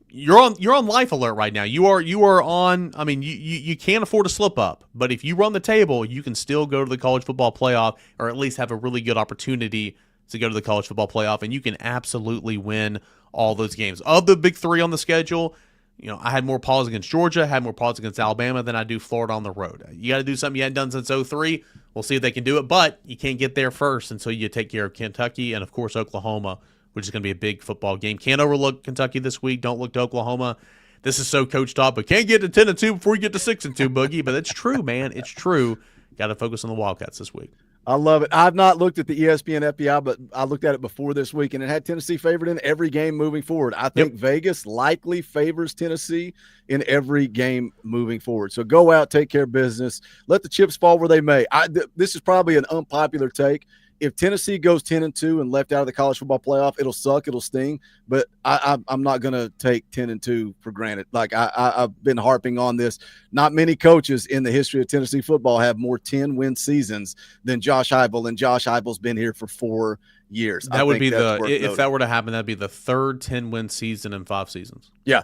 you're on life alert right now. You are on. I mean, you can't afford to slip up. But if you run the table, you can still go to the college football playoff, or at least have a really good opportunity to go to the college football playoff, and you can absolutely win all those games. Of the big three on the schedule, I had more pause against Georgia, had more pause against Alabama than I do Florida on the road. You got to do something you hadn't done since 2003. We'll see if they can do it, but you can't get there first until you take care of Kentucky and, of course, Oklahoma, which is going to be a big football game. Can't overlook Kentucky this week. Don't look to Oklahoma. This is so coach talk, but can't get to 10-2 before you get to 6-2, Boogie. But it's true, man. It's true. Got to focus on the Wildcats this week. I love it. I've not looked at the ESPN FPI, but I looked at it before this week, and it had Tennessee favored in every game moving forward. I think Vegas likely favors Tennessee in every game moving forward. So go out, take care of business. Let the chips fall where they may. This is probably an unpopular take. If Tennessee goes 10-2 and left out of the college football playoff, it'll suck, it'll sting. But I'm not going to take 10-2 for granted. Like I've been harping on this. Not many coaches in the history of Tennessee football have more 10-win seasons than Josh Heupel, and Josh Heupel's been here for 4 years. That would be if that were to happen, that'd be the third 10-win season in 5 seasons. Yeah.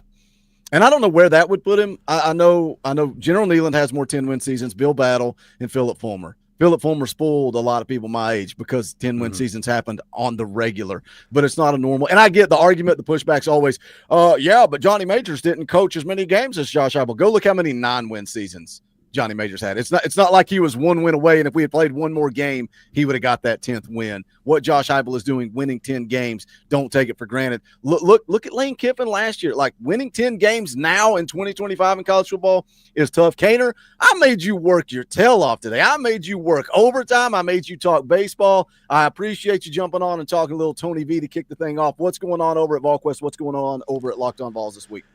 And I don't know where that would put him. I know General Neyland has more 10-win seasons, Bill Battle and Philip Fulmer. Philip Fulmer spoiled a lot of people my age because 10-win seasons happened on the regular, but it's not a normal. And I get the argument, the pushback's always, but Johnny Majors didn't coach as many games as Josh Heupel. Go look how many 9-win seasons Johnny Majors had. It's not like he was 1 win away, and if we had played one more game, he would have got that 10th win. What Josh Heupel is doing, winning 10 games, don't take it for granted. Look at Lane Kiffin last year. Like, winning 10 games now in 2025 in college football is tough. Cainer, I made you work your tail off today. I made you work overtime. I made you talk baseball. I appreciate you jumping on and talking a little Tony V to kick the thing off. What's going on over at VolQuest? What's going on over at Locked On Vols this week?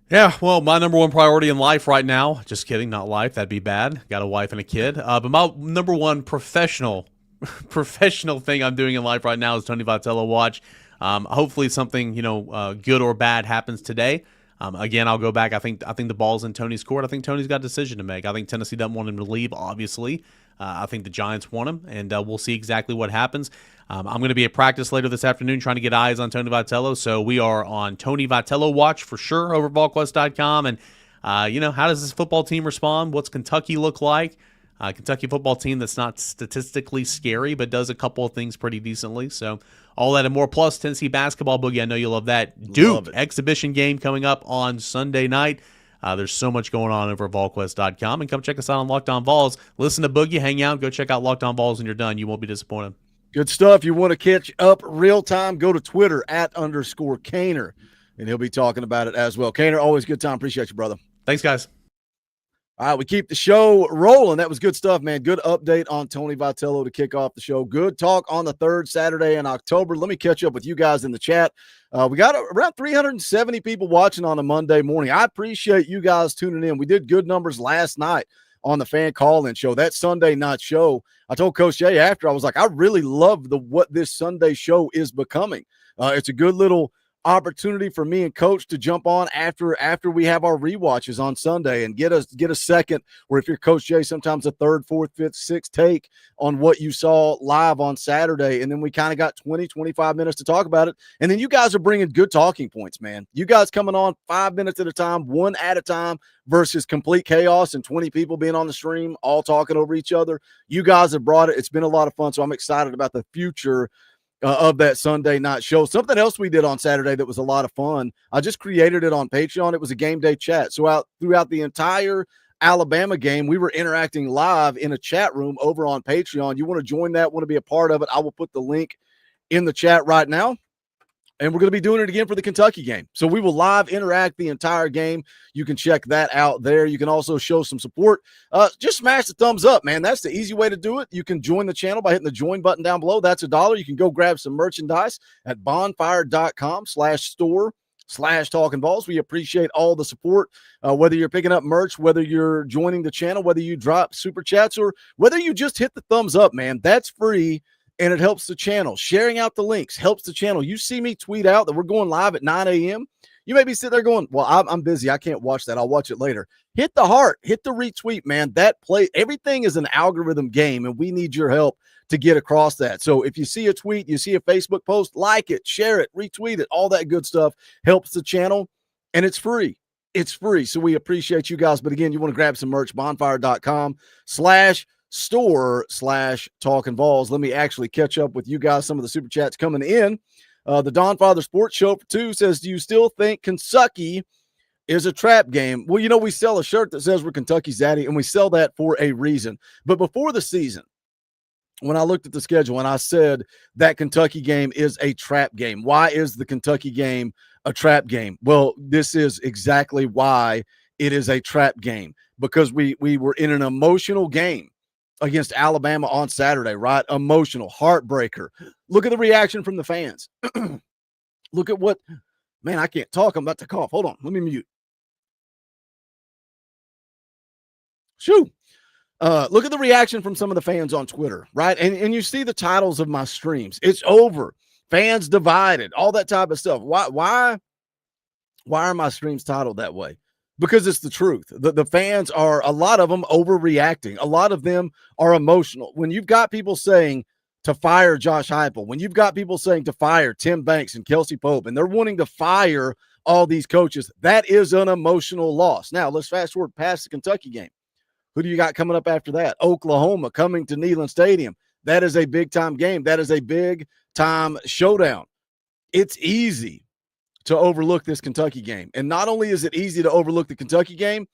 Yeah, well, my number one priority in life right now, just kidding, not life, that'd be bad. Got a wife and a kid. But my number one professional thing I'm doing in life right now is Tony Vitello watch. Hopefully something, good or bad happens today. Again, I'll go back. I think the ball's in Tony's court. I think Tony's got a decision to make. I think Tennessee doesn't want him to leave, obviously. I think the Giants want him, and we'll see exactly what happens. I'm going to be at practice later this afternoon trying to get eyes on Tony Vitello, so we are on Tony Vitello watch for sure over VolQuest.com. And, how does this football team respond? What's Kentucky look like? Kentucky football team that's not statistically scary, but does a couple of things pretty decently. So all that and more, plus Tennessee basketball, Boogie. I know you love that. Duke exhibition game coming up on Sunday night. There's so much going on over at VolQuest.com. And come check us out on Locked On Vols. Listen to Boogie, hang out, go check out Locked On Vols when you're done. You won't be disappointed. Good stuff. You want to catch up real time, go to Twitter @_Cainer, and he'll be talking about it as well. Cainer, always good time. Appreciate you, brother. Thanks, guys. All right, we keep the show rolling. That was good stuff, man. Good update on Tony Vitello to kick off the show. Good talk on the third Saturday in October. Let me catch up with you guys in the chat. We got around 370 people watching on a Monday morning. I appreciate you guys tuning in. We did good numbers last night on the fan call-in show. That Sunday night show, I told Coach Jay after, I was like, I really love what this Sunday show is becoming. It's a good little opportunity for me and Coach to jump on after we have our rewatches on Sunday and get a second, or if you're Coach Jay, sometimes a third, fourth, fifth, sixth take on what you saw live on Saturday. And then we kind of got 20, 25 minutes to talk about it. And then you guys are bringing good talking points, man. You guys coming on 5 minutes at a time, one at a time, versus complete chaos and 20 people being on the stream, all talking over each other. You guys have brought it. It's been a lot of fun. So I'm excited about the future of that Sunday night show. Something else we did on Saturday that was a lot of fun. I just created it on Patreon. It was a game day chat. So throughout the entire Alabama game, we were interacting live in a chat room over on Patreon. You want to join that, want to be a part of it, I will put the link in the chat right now. And we're going to be doing it again for the Kentucky game. So we will live interact the entire game. You can check that out there. You can also show some support. Just smash the thumbs up, man. That's the easy way to do it. You can join the channel by hitting the join button down below. That's $1. You can go grab some merchandise at bonfire.com/store/Talkin VAWLS. We appreciate all the support, whether you're picking up merch, whether you're joining the channel, whether you drop super chats, or whether you just hit the thumbs up, man. That's free. And it helps the channel. Sharing out the links helps the channel. You see me tweet out that we're going live at 9 a.m. You may be sitting there going, well, I'm busy. I can't watch that. I'll watch it later. Hit the heart. Hit the retweet, man. Everything is an algorithm game, and we need your help to get across that. So if you see a tweet, you see a Facebook post, like it, share it, retweet it. All that good stuff helps the channel, and it's free. It's free. So we appreciate you guys. But again, you want to grab some merch, bonfire.com/store/Talkin VAWLS. Let me actually catch up with you guys. Some of the super chats coming in. The Don Father Sports Show for 2 says, do you still think Kentucky is a trap game? Well, we sell a shirt that says we're Kentucky's daddy, and we sell that for a reason. But before the season, when I looked at the schedule and I said that Kentucky game is a trap game, why is the Kentucky game a trap game? Well, this is exactly why it is a trap game, because we were in an emotional game against Alabama on Saturday, right? Emotional, heartbreaker. Look at the reaction from the fans. Look at what, man, I can't talk. I'm about to cough. Hold on. Let me mute. Shoo. Look at the reaction from some of the fans on Twitter, right? And you see the titles of my streams. It's over. Fans divided, all that type of stuff. Why are my streams titled that way? Because it's the truth. The fans are, a lot of them, overreacting. A lot of them are emotional. When you've got people saying to fire Josh Heupel, when you've got people saying to fire Tim Banks and Kelsey Pope, and they're wanting to fire all these coaches, that is an emotional loss. Now, let's fast forward past the Kentucky game. Who do you got coming up after that? Oklahoma coming to Neyland Stadium. That is a big-time game. That is a big-time showdown. It's easy to overlook this Kentucky game. And not only is it easy to overlook the Kentucky game's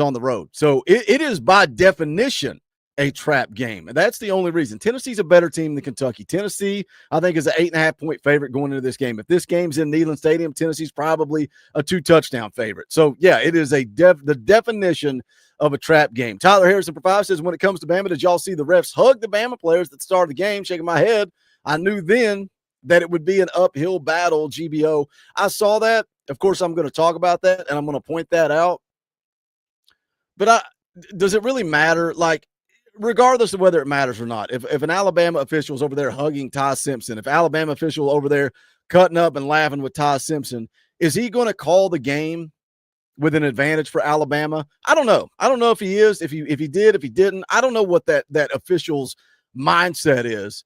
on the road. So it is by definition a trap game. And that's the only reason. Tennessee's a better team than Kentucky. Tennessee, I think, is an 8.5-point favorite going into this game. If this game's in Neyland Stadium, Tennessee's probably a 2-touchdown favorite. So, yeah, it is the definition of a trap game. Tyler Harrison for 5 says, when it comes to Bama, did y'all see the refs hug the Bama players that started the game? Shaking my head. I knew then that it would be an uphill battle, GBO. I saw that. Of course, I'm going to talk about that, and I'm going to point that out. But does it really matter? Like, regardless of whether it matters or not, if an Alabama official is over there hugging Ty Simpson, if Alabama official over there cutting up and laughing with Ty Simpson, is he going to call the game with an advantage for Alabama? I don't know. I don't know if he is, if he did, if he didn't. I don't know what that official's mindset is.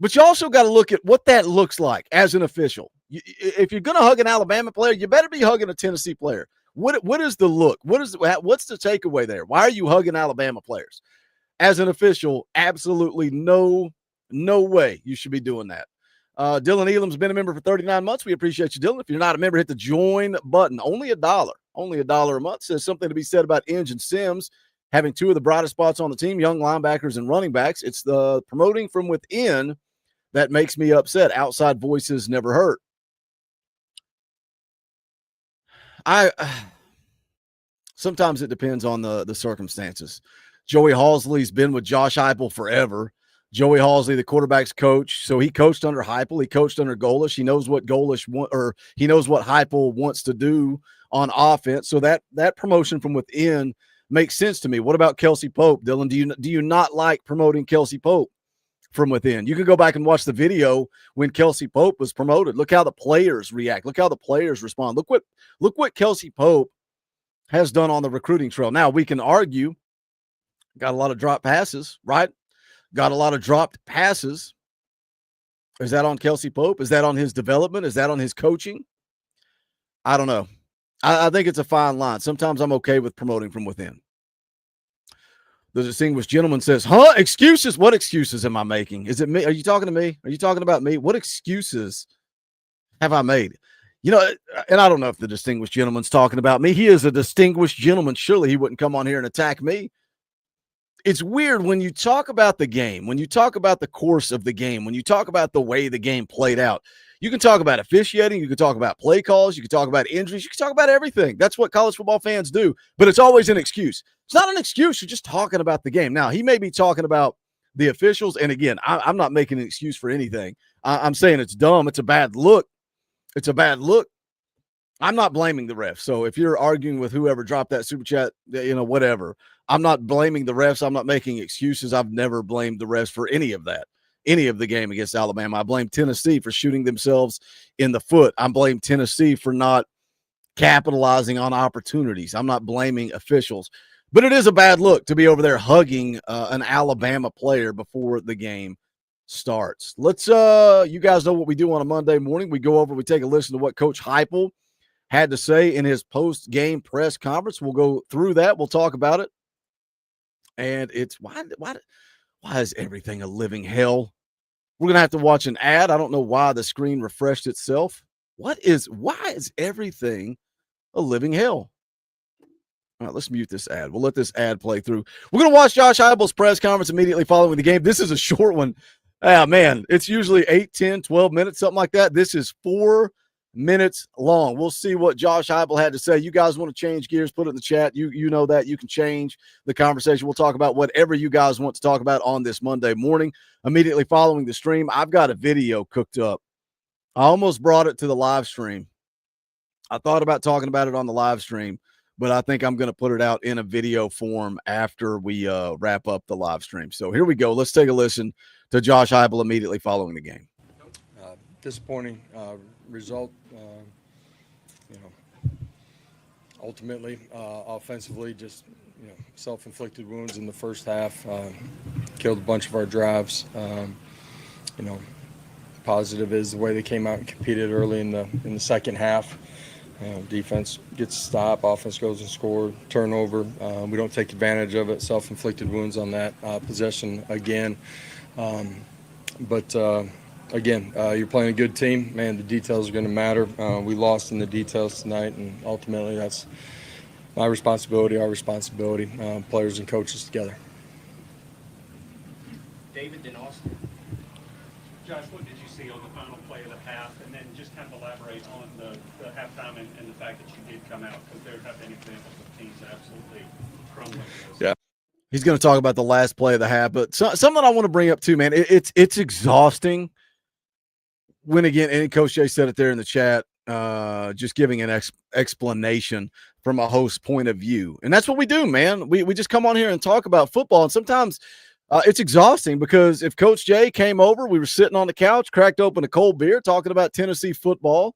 But you also got to look at what that looks like as an official. If you're going to hug an Alabama player, you better be hugging a Tennessee player. What is the look? What's the takeaway there? Why are you hugging Alabama players? As an official, absolutely no way you should be doing that. Dylan Elam's been a member for 39 months. We appreciate you, Dylan. If you're not a member, hit the join button. Only $1. Only $1 a month. Says something to be said about Inge and Sims having 2 of the brightest spots on the team, young linebackers and running backs. It's the promoting from within that makes me upset. Outside voices never hurt. Sometimes it depends on the circumstances. Joey Halsley's been with Josh Heupel forever. Joey Halsley, the quarterback's coach, so he coached under Heupel. He coached under Golish. He knows what he knows what Heupel wants to do on offense. So that promotion from within makes sense to me. What about Kelsey Pope, Dylan? Do you not like promoting Kelsey Pope? from within. You can go back and watch the video when Kelsey Pope was promoted. Look how the players react. Look how the players respond. Look what Kelsey Pope has done on the recruiting trail. Now, we can argue, got a lot of drop passes, right? Got a lot of dropped passes. Is that on Kelsey Pope? Is that on his development? Is that on his coaching? I don't know. I think it's a fine line. Sometimes I'm okay with promoting from within. The distinguished gentleman says, huh? Excuses? What excuses am I making? Is it me? Are you talking to me? Are you talking about me? What excuses have I made? You know, and I don't know if the distinguished gentleman's talking about me. He is a distinguished gentleman. Surely he wouldn't come on here and attack me. It's weird when you talk about the game, when you talk about the course of the game, when you talk about the way the game played out. You can talk about officiating. You can talk about play calls. You can talk about injuries. You can talk about everything. That's what college football fans do. But it's always an excuse. It's not an excuse. You're just talking about the game. Now, he may be talking about the officials. And again, I'm not making an excuse for anything. I'm saying it's dumb. It's a bad look. It's a bad look. I'm not blaming the refs. So if you're arguing with whoever dropped that super chat, you know, whatever. I'm not blaming the refs. I'm not making excuses. I've never blamed the refs for any of that. Any of the game against Alabama. I blame Tennessee for shooting themselves in the foot. I blame Tennessee for not capitalizing on opportunities. I'm not blaming officials, but it is a bad look to be over there hugging an Alabama player before the game starts. Let's, you guys know what we do on a Monday morning. We go over, we take a listen to what Coach Heupel had to say in his post-game press conference. We'll go through that. We'll talk about it. And it's why is everything a living hell? We're going to have to watch an ad. I don't know why the screen refreshed itself. Why is everything a living hell? All right, let's mute this ad. We'll let this ad play through. We're going to watch Josh Heupel's press conference immediately following the game. This is a short one. Man, it's usually 8, 10, 12 minutes, something like that. This is 4 minutes long. We'll see what Josh Heupel had to say. You guys want to change gears, put it in the chat. You know that. You can change the conversation. We'll talk about whatever you guys want to talk about on this Monday morning. Immediately following the stream, I've got a video cooked up. I almost brought it to the live stream. I thought about talking about it on the live stream, but I think I'm going to put it out in a video form after we wrap up the live stream. So here we go. Let's take a listen to Josh Heupel immediately following the game. Disappointing result. Ultimately, offensively, just self-inflicted wounds in the first half. Killed a bunch of our drives. Positive is the way they came out and competed early in the second half. Defense gets a stop, offense goes and scores, turnover. We don't take advantage of it. Self-inflicted wounds on that possession again. Again, you're playing a good team. Man, the details are going to matter. We lost in the details tonight, and ultimately that's my responsibility, our responsibility, players and coaches together. David, then Austin. Josh, what did you see on the final play of the half? And then just kind of elaborate on the halftime and the fact that you did come out, because there have been examples of teams absolutely crumbling. Yeah. He's going to talk about the last play of the half, but something I want to bring up too, man. It's exhausting when, again, and Coach Jay said it there in the chat, just giving an explanation from a host point of view. And that's what we do, man. We just come on here and talk about football. And sometimes it's exhausting because if Coach Jay came over, we were sitting on the couch, cracked open a cold beer, talking about Tennessee football.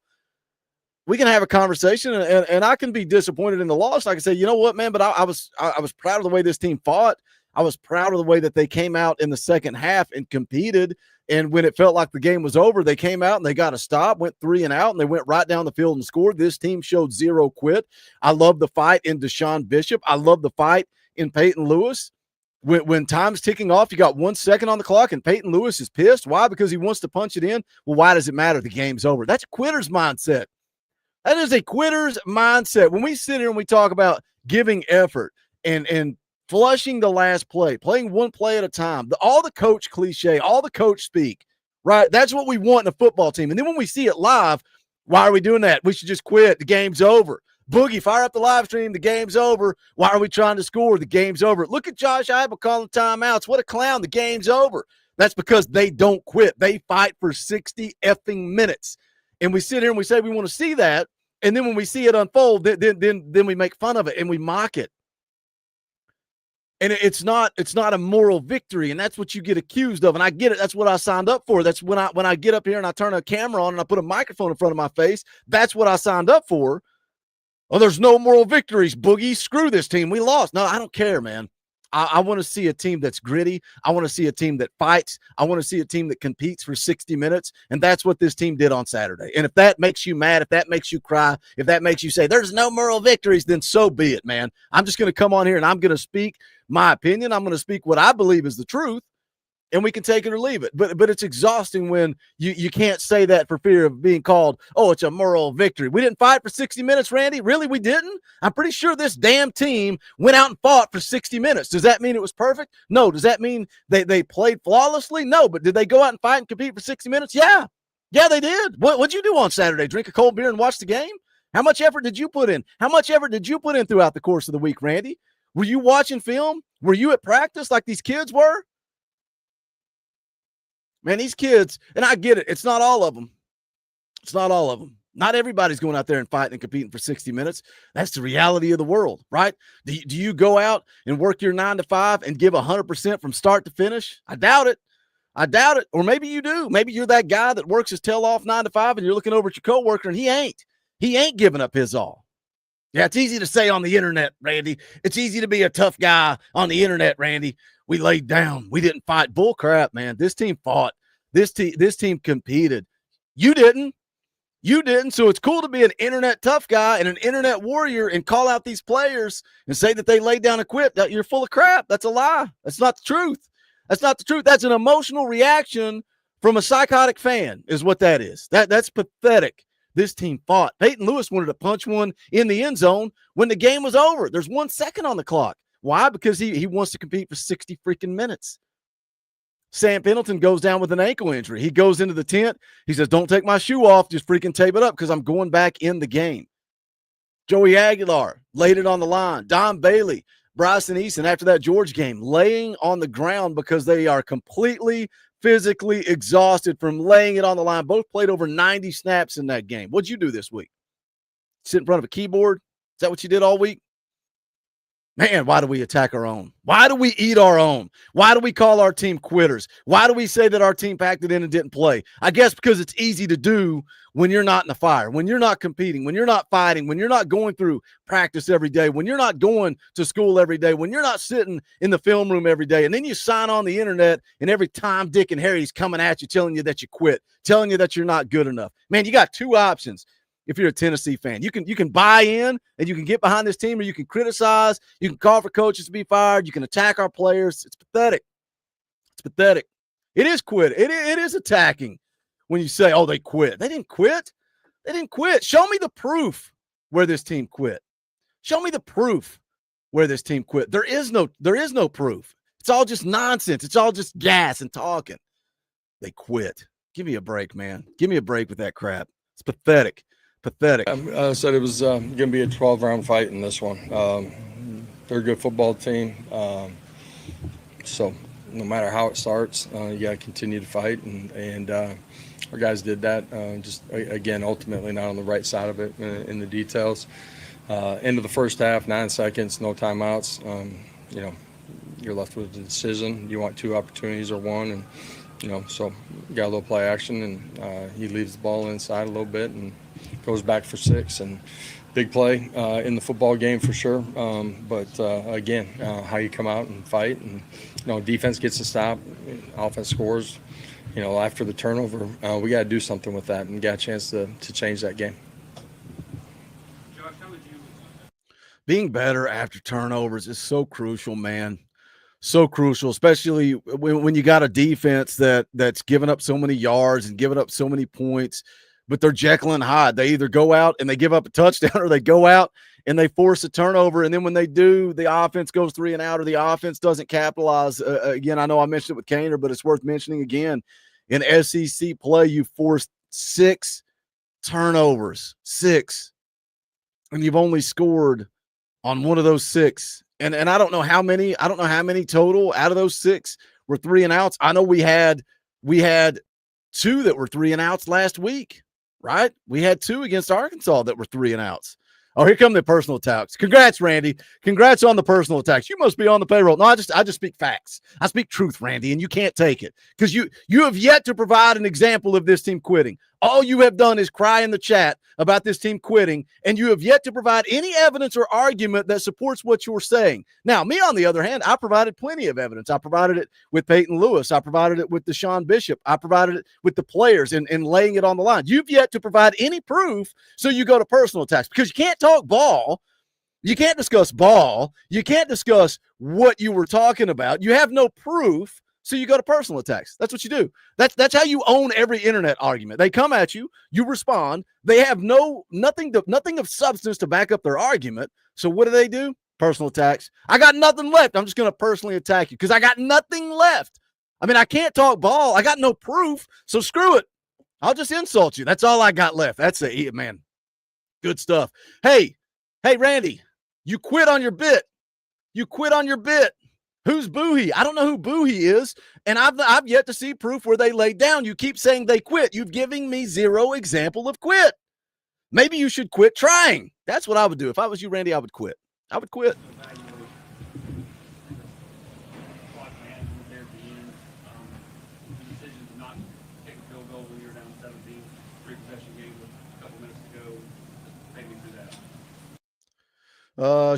We can have a conversation, and I can be disappointed in the loss. I can say, you know what, man, but I was proud of the way this team fought. I was proud of the way that they came out in the second half and competed. And when it felt like the game was over, they came out and they got a stop, went 3 and out, and they went right down the field and scored. This team showed zero quit. I love the fight in Deshaun Bishop. I love the fight in Peyton Lewis. When time's ticking off, you got 1 second on the clock, and Peyton Lewis is pissed. Why? Because he wants to punch it in. Well, why does it matter? The game's over. That's a quitter's mindset. That is a quitter's mindset. When we sit here and we talk about giving effort and flushing the last play, playing one play at a time, all the coach cliche, all the coach speak, right? That's what we want in a football team. And then when we see it live, why are we doing that? We should just quit. The game's over. Boogie, fire up the live stream. The game's over. Why are we trying to score? The game's over. Look at Josh Heupel calling timeouts. What a clown. The game's over. That's because they don't quit. They fight for 60 effing minutes. And we sit here and we say we want to see that. And then when we see it unfold, then we make fun of it and we mock it. And it's not a moral victory, and that's what you get accused of. And I get it. That's what I signed up for. That's when I get up here and I turn a camera on and I put a microphone in front of my face. That's what I signed up for. Oh, there's no moral victories, Boogie. Screw this team. We lost. No, I don't care, man. I want to see a team that's gritty. I want to see a team that fights. I want to see a team that competes for 60 minutes. And that's what this team did on Saturday. And if that makes you mad, if that makes you cry, if that makes you say there's no moral victories, then so be it, man. I'm just going to come on here and I'm going to speak my opinion. I'm going to speak what I believe is the truth. And we can take it or leave it. But it's exhausting when you can't say that for fear of being called, oh, it's a moral victory. We didn't fight for 60 minutes, Randy. Really, we didn't? I'm pretty sure this damn team went out and fought for 60 minutes. Does that mean it was perfect? No. Does that mean they played flawlessly? No. But did they go out and fight and compete for 60 minutes? Yeah. Yeah, they did. What'd you do on Saturday? Drink a cold beer and watch the game? How much effort did you put in? How much effort did you put in throughout the course of the week, Randy? Were you watching film? Were you at practice like these kids were? Man, these kids, and I get it, it's not all of them. It's not all of them. Not everybody's going out there and fighting and competing for 60 minutes. That's the reality of the world, right? Do you go out and work your 9 to 5 and give 100% from start to finish? I doubt it. I doubt it. Or maybe you do. Maybe you're that guy that works his tail off 9 to 5 and you're looking over at your coworker and he ain't. He ain't giving up his all. Yeah, it's easy to say on the internet, Randy. It's easy to be a tough guy on the internet, Randy. We laid down. We didn't fight. Bull crap, man. This team fought. This team competed. You didn't. You didn't. So it's cool to be an internet tough guy and an internet warrior and call out these players and say that they laid down and quit. You're full of crap. That's a lie. That's not the truth. That's not the truth. That's an emotional reaction from a psychotic fan is what that is. That's pathetic. This team fought. Peyton Lewis wanted to punch one in the end zone when the game was over. There's 1 second on the clock. Why? Because he wants to compete for 60 freaking minutes. Sam Pendleton goes down with an ankle injury. He goes into the tent. He says, don't take my shoe off. Just freaking tape it up because I'm going back in the game. Joey Aguilar laid it on the line. Don Bailey, Bryson Easton, after that Georgia game, laying on the ground because they are completely physically exhausted from laying it on the line. Both played over 90 snaps in that game. What'd you do this week? Sit in front of a keyboard? Is that what you did all week? Man, why do we attack our own? Why do we eat our own? Why do we call our team quitters? Why do we say that our team packed it in and didn't play? I guess because it's easy to do when you're not in the fire, when you're not competing, when you're not fighting, when you're not going through practice every day, when you're not going to school every day, when you're not sitting in the film room every day, and then you sign on the internet and every time Dick and Harry's coming at you telling you that you quit, telling you that you're not good enough. Man, you got two options. If you're a Tennessee fan, you can buy in and you can get behind this team, or you can criticize, you can call for coaches to be fired, you can attack our players. It's pathetic. It's pathetic. It is quit. It is attacking when you say, oh, they quit. They didn't quit. They didn't quit. Show me the proof where this team quit. Show me the proof where this team quit. There is no proof. It's all just nonsense. It's all just gas and talking. They quit. Give me a break, man. Give me a break with that crap. It's pathetic. Pathetic. I said it was going to be a 12-round fight in this one. They're a good football team. So no matter how it starts, you got to continue to fight. And our guys did that. Just, again, ultimately not on the right side of it in the details. End of the first half, 9 seconds, no timeouts. You're left with the decision. You want 2 opportunities or 1. And, so you got a little play action. And he leaves the ball inside a little bit and goes back for 6, and big play in the football game for sure. But again, how you come out and fight, and defense gets a stop, offense scores. After the turnover, we got to do something with that, and got a chance to change that game. Josh, how would you? Being better after turnovers is so crucial, man. So crucial, especially when you got a defense that's given up so many yards and given up so many points. But they're Jekyll and Hyde. They either go out and they give up a touchdown, or they go out and they force a turnover. And then when they do, the offense goes 3 and out, or the offense doesn't capitalize. Again, I know I mentioned it with Cain, but it's worth mentioning again. In SEC play, you forced 6 turnovers, 6. And you've only scored on 1 of those 6. And I don't know how many. I don't know how many total out of those 6 were 3 and outs. I know we had 2 that were 3 and outs last week. Right? We had 2 against Arkansas that were 3 and outs. Oh, here come the personal attacks. Congrats, Randy. Congrats on the personal attacks. You must be on the payroll. No, I just speak facts. I speak truth, Randy, and you can't take it because you have yet to provide an example of this team quitting. All you have done is cry in the chat about this team quitting, and you have yet to provide any evidence or argument that supports what you're saying. Now, me, on the other hand, I provided plenty of evidence. I provided it with Peyton Lewis. I provided it with Deshaun Bishop. I provided it with the players and laying it on the line. You've yet to provide any proof, so you go to personal attacks because you can't talk ball. You can't discuss ball. You can't discuss what you were talking about. You have no proof. So you go to personal attacks. That's what you do. That's how you own every internet argument. They come at you, you respond. They have nothing of substance to back up their argument. So what do? Personal attacks. I got nothing left. I'm just going to personally attack you because I got nothing left. I mean, I can't talk ball. I got no proof. So screw it. I'll just insult you. That's all I got left. That's it, man. Good stuff. Hey, Randy, you quit on your bit. Who's Boogie? I don't know who Boogie is, and I've yet to see proof where they laid down. You keep saying they quit. You've given me zero example of quit. Maybe you should quit trying. That's what I would do. If I was you, Randy, I would quit. I would quit.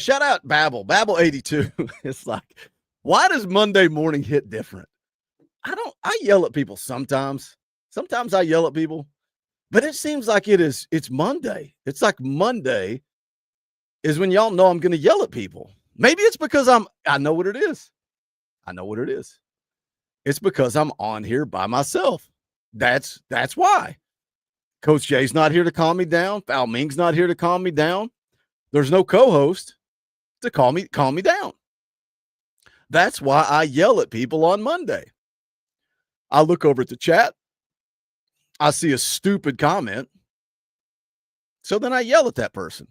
Shout out Babel 82. It's like, why does Monday morning hit different? I yell at people sometimes. Sometimes I yell at people, but it seems like it's Monday. It's like Monday is when y'all know I'm going to yell at people. Maybe it's because I know what it is. It's because I'm on here by myself. That's why. Coach Jay's not here to calm me down. Foul Ming's not here to calm me down. There's no co-host to calm me down. That's why I yell at people on Monday. I look over at the chat. I see a stupid comment. So then I yell at that person.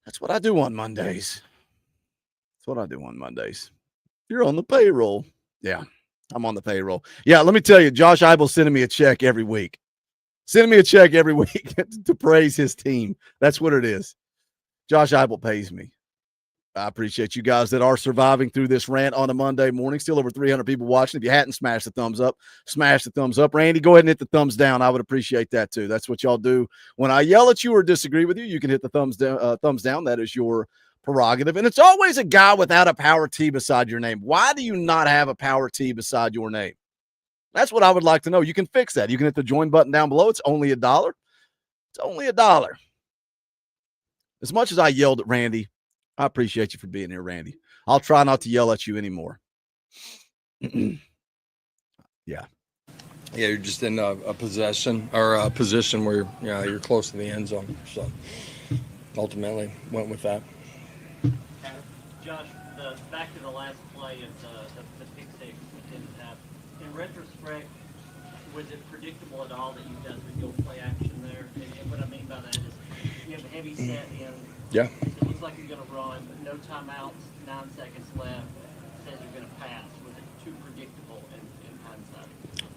That's what I do on Mondays. You're on the payroll. Yeah, I'm on the payroll. Yeah, let me tell you, Josh Eibel's sending me a check every week. To praise his team. That's what it is. Josh Eibel pays me. I appreciate you guys that are surviving through this rant on a Monday morning. Still over 300 people watching. If you hadn't smashed the thumbs up, smash the thumbs up. Randy, go ahead and hit the thumbs down. I would appreciate that too. That's what y'all do. When I yell at you or disagree with you, you can hit the thumbs down. That is your prerogative. And it's always a guy without a power T beside your name. Why do you not have a power T beside your name? That's what I would like to know. You can fix that. You can hit the join button down below. It's only $1. As much as I yelled at Randy, I appreciate you for being here, Randy. I'll try not to yell at you anymore. Yeah. Yeah, you're just in a position where you're close to the end zone. So ultimately went with that. Josh, back to the last play of the pick six in retrospect, was it predictable at all that you guys would go play action there? And what I mean by that is you have a heavy set in. Yeah. It looks like you're going to run, but no timeouts, 9 seconds left. Says you're going to pass. Was it too predictable in hindsight?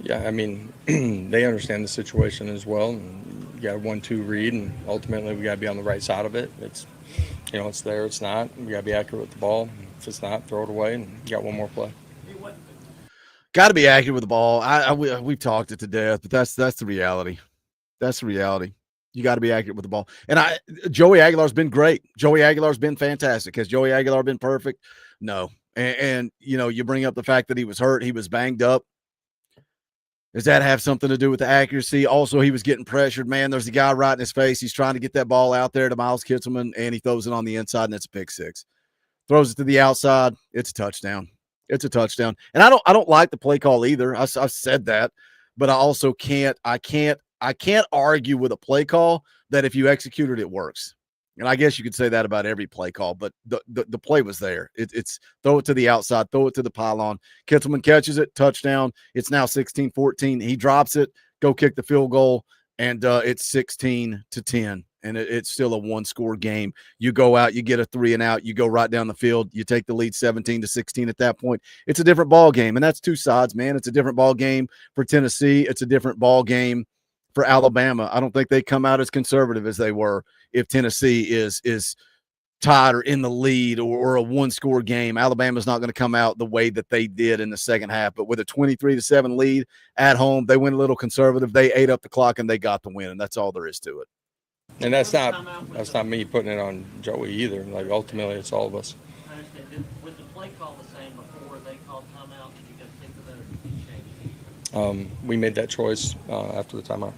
Yeah, I mean, they understand the situation as well. And you got a 1-2 read, and ultimately we got to be on the right side of it. It's there, it's not. We got to be accurate with the ball. If it's not, throw it away, and you got one more play. Got to be accurate with the ball. We've talked it to death, but that's the reality. That's the reality. You got to be accurate with the ball. And Joey Aguilar's been great. Joey Aguilar's been fantastic. Has Joey Aguilar been perfect? No. And you bring up the fact that he was hurt. He was banged up. Does that have something to do with the accuracy? Also, he was getting pressured. Man, there's a guy right in his face. He's trying to get that ball out there to Miles Kitselman, and he throws it on the inside, and it's a pick six. Throws it to the outside. It's a touchdown. And I don't like the play call either. I've said that, but I also can't argue with a play call that if you execute it, it works. And I guess you could say that about every play call, but the play was there. It's throw it to the outside, throw it to the pylon. Kitselman catches it, touchdown. It's now 16-14. He drops it, go kick the field goal, and it's 16-10. And it's still a one-score game. You go out, you get a 3 and out, you go right down the field, you take the lead 17-16 at that point. It's a different ball game, and that's two sides, man. It's a different ball game for Tennessee. It's a different ball game for Alabama. I don't think they come out as conservative as they were if Tennessee is tied or in the lead or a one-score game. Alabama's not going to come out the way that they did in the second half. But with a 23-7 lead at home, they went a little conservative. They ate up the clock, and they got the win, and that's all there is to it. And that's not me putting it on Joey either. Like, ultimately, it's all of us. I understand. Was the play call the same before they called timeout? Did you guys think of that, or did you change it? We made that choice after the timeout.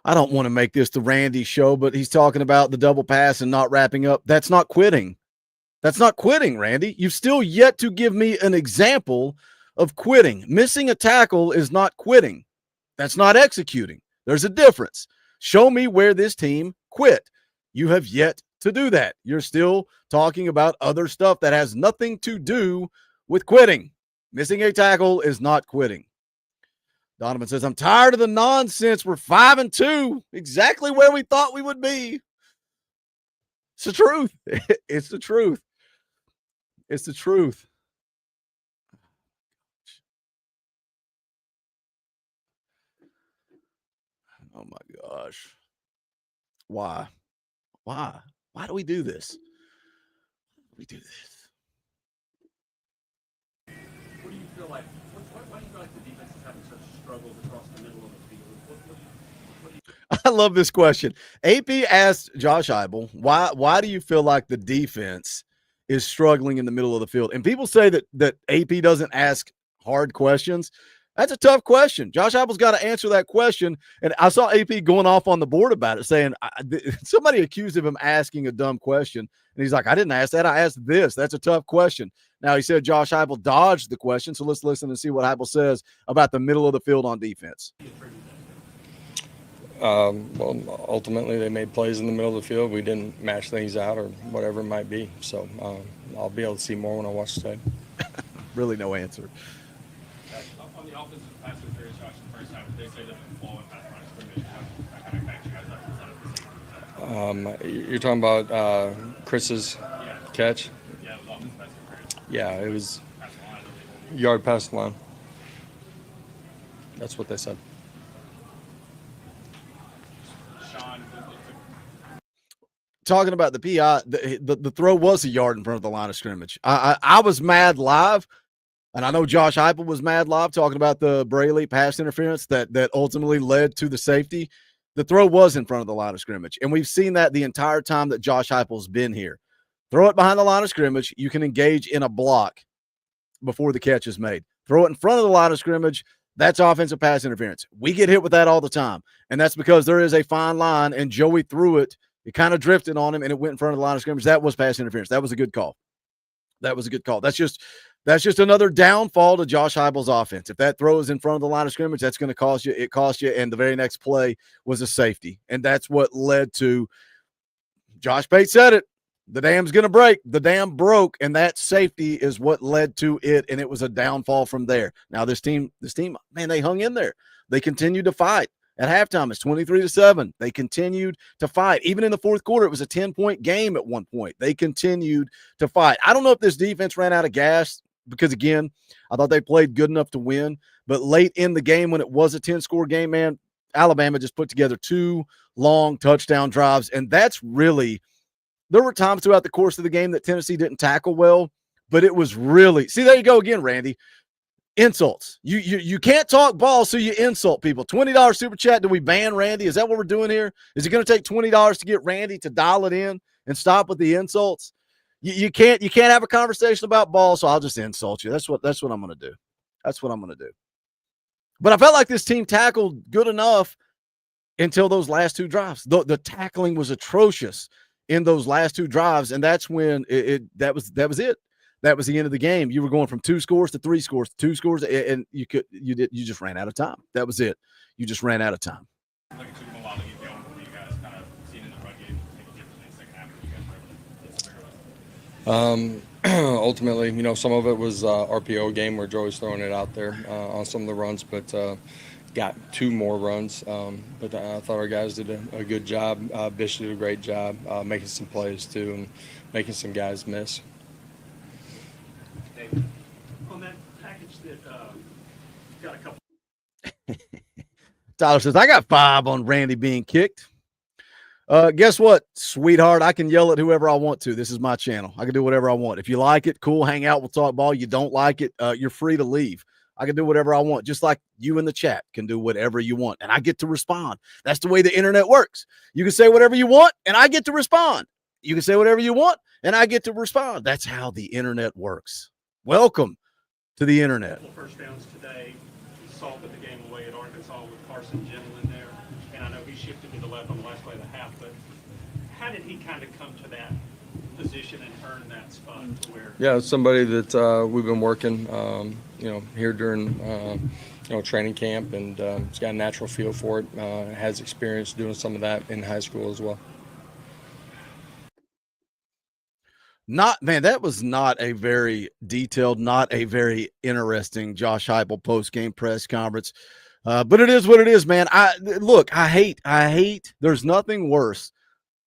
I don't want to make this the Randy show, but he's talking about the double pass and not wrapping up. That's not quitting. That's not quitting, Randy. You've still yet to give me an example of quitting. Missing a tackle is not quitting. That's not executing. There's a difference. Show me where this team quit. You have yet to do that. You're still talking about other stuff that has nothing to do with quitting. Missing a tackle is not quitting. Donovan says, I'm tired of the nonsense. We're 5-2, exactly where we thought we would be. It's the truth. It's the truth. It's the truth. Oh, my gosh. Why? Why? Why do we do this? We do this. What do you feel like? Why do you feel like the defense is having such struggles across the middle of the field? I love this question. AP asked Josh Heupel, why do you feel like the defense is struggling in the middle of the field? And people say that AP doesn't ask hard questions. That's a tough question. Josh Heupel's got to answer that question. And I saw AP going off on the board about it, saying somebody accused of him asking a dumb question. And he's like, I didn't ask that. I asked this. That's a tough question. Now, he said Josh Heupel dodged the question. So let's listen and see what Heupel says about the middle of the field on defense. Well, ultimately, they made plays in the middle of the field. We didn't match things out or whatever it might be. So I'll be able to see more when I watch the tape. Really no answer. On the offensive pass interference, Josh, the first half, they say that the ball and pass line scrimmage, how kind of backed you guys up? You're talking about Chris's catch? Yeah, it was offensive pass interference. Yeah, it was yard past the line. That's what they said. Talking about the PI, the throw was a yard in front of the line of scrimmage. I was mad live, and I know Josh Heupel was mad live talking about the Braley pass interference that ultimately led to the safety. The throw was in front of the line of scrimmage, and we've seen that the entire time that Josh Heupel's been here. Throw it behind the line of scrimmage, you can engage in a block before the catch is made. Throw it in front of the line of scrimmage, that's offensive pass interference. We get hit with that all the time, and that's because there is a fine line, and Joey threw it. It kind of drifted on him, and it went in front of the line of scrimmage. That was pass interference. That was a good call. That was a good call. That's just another downfall to Josh Heupel's offense. If that throw is in front of the line of scrimmage, that's going to cost you. It cost you, and the very next play was a safety, and that's what led to Josh Pate said it. The dam's going to break. The dam broke, and that safety is what led to it, and it was a downfall from there. Now, this team, man, they hung in there. They continued to fight. At halftime, it's 23-7. They continued to fight. Even in the fourth quarter, it was a 10-point game at one point. They continued to fight. I don't know if this defense ran out of gas because, again, I thought they played good enough to win. But late in the game, when it was a 10-score game, man, Alabama just put together 2 long touchdown drives. And that's really – there were times throughout the course of the game that Tennessee didn't tackle well, but it was really – see, there you go again, Randy. Insults. You can't talk ball, so you insult people. $20 super chat. Do we ban Randy? Is that what we're doing here? Is it going to take $20 to get Randy to dial it in and stop with the insults? You can't have a conversation about ball, so I'll just insult you. That's what I'm going to do. That's what I'm going to do. But I felt like this team tackled good enough until those last 2 drives. The tackling was atrocious in those last 2 drives, and that's when that was it. That was the end of the game. You were going from 2 scores to 3 scores to 2 scores, and you just ran out of time. That was it. You just ran out of time. Like it took them a while to get going before you guys kind of seen in the run game make a difference in the second half. You guys were able to get some bigger runs. Ultimately, some of it was RPO game where Joey's throwing it out there on some of the runs, but got 2 more runs. But I thought our guys did a good job. Bish did a great job making some plays too and making some guys miss. On that package that got a couple. Tyler says, I got 5 on Randy being kicked. Guess what, sweetheart? I can yell at whoever I want to. This is my channel. I can do whatever I want. If you like it, cool, hang out, we'll talk ball. You don't like it, you're free to leave. I can do whatever I want, just like you in the chat can do whatever you want, and I get to respond. That's the way the internet works. You can say whatever you want, and I get to respond. You can say whatever you want, and I get to respond. That's how the internet works. Welcome to the internet. First downs today. Saw put the game away at Arkansas with Carson Gentle in there, and I know he shifted to the left on the last play of the half, but how did he kind of come to that position and earn that spot to where? Yeah, it's somebody that we've been working, here during, training camp, and he's got a natural feel for it. Has experience doing some of that in high school as well. That was not a very detailed, not a very interesting Josh Heupel post-game press conference. But it is what it is, man. I hate, there's nothing worse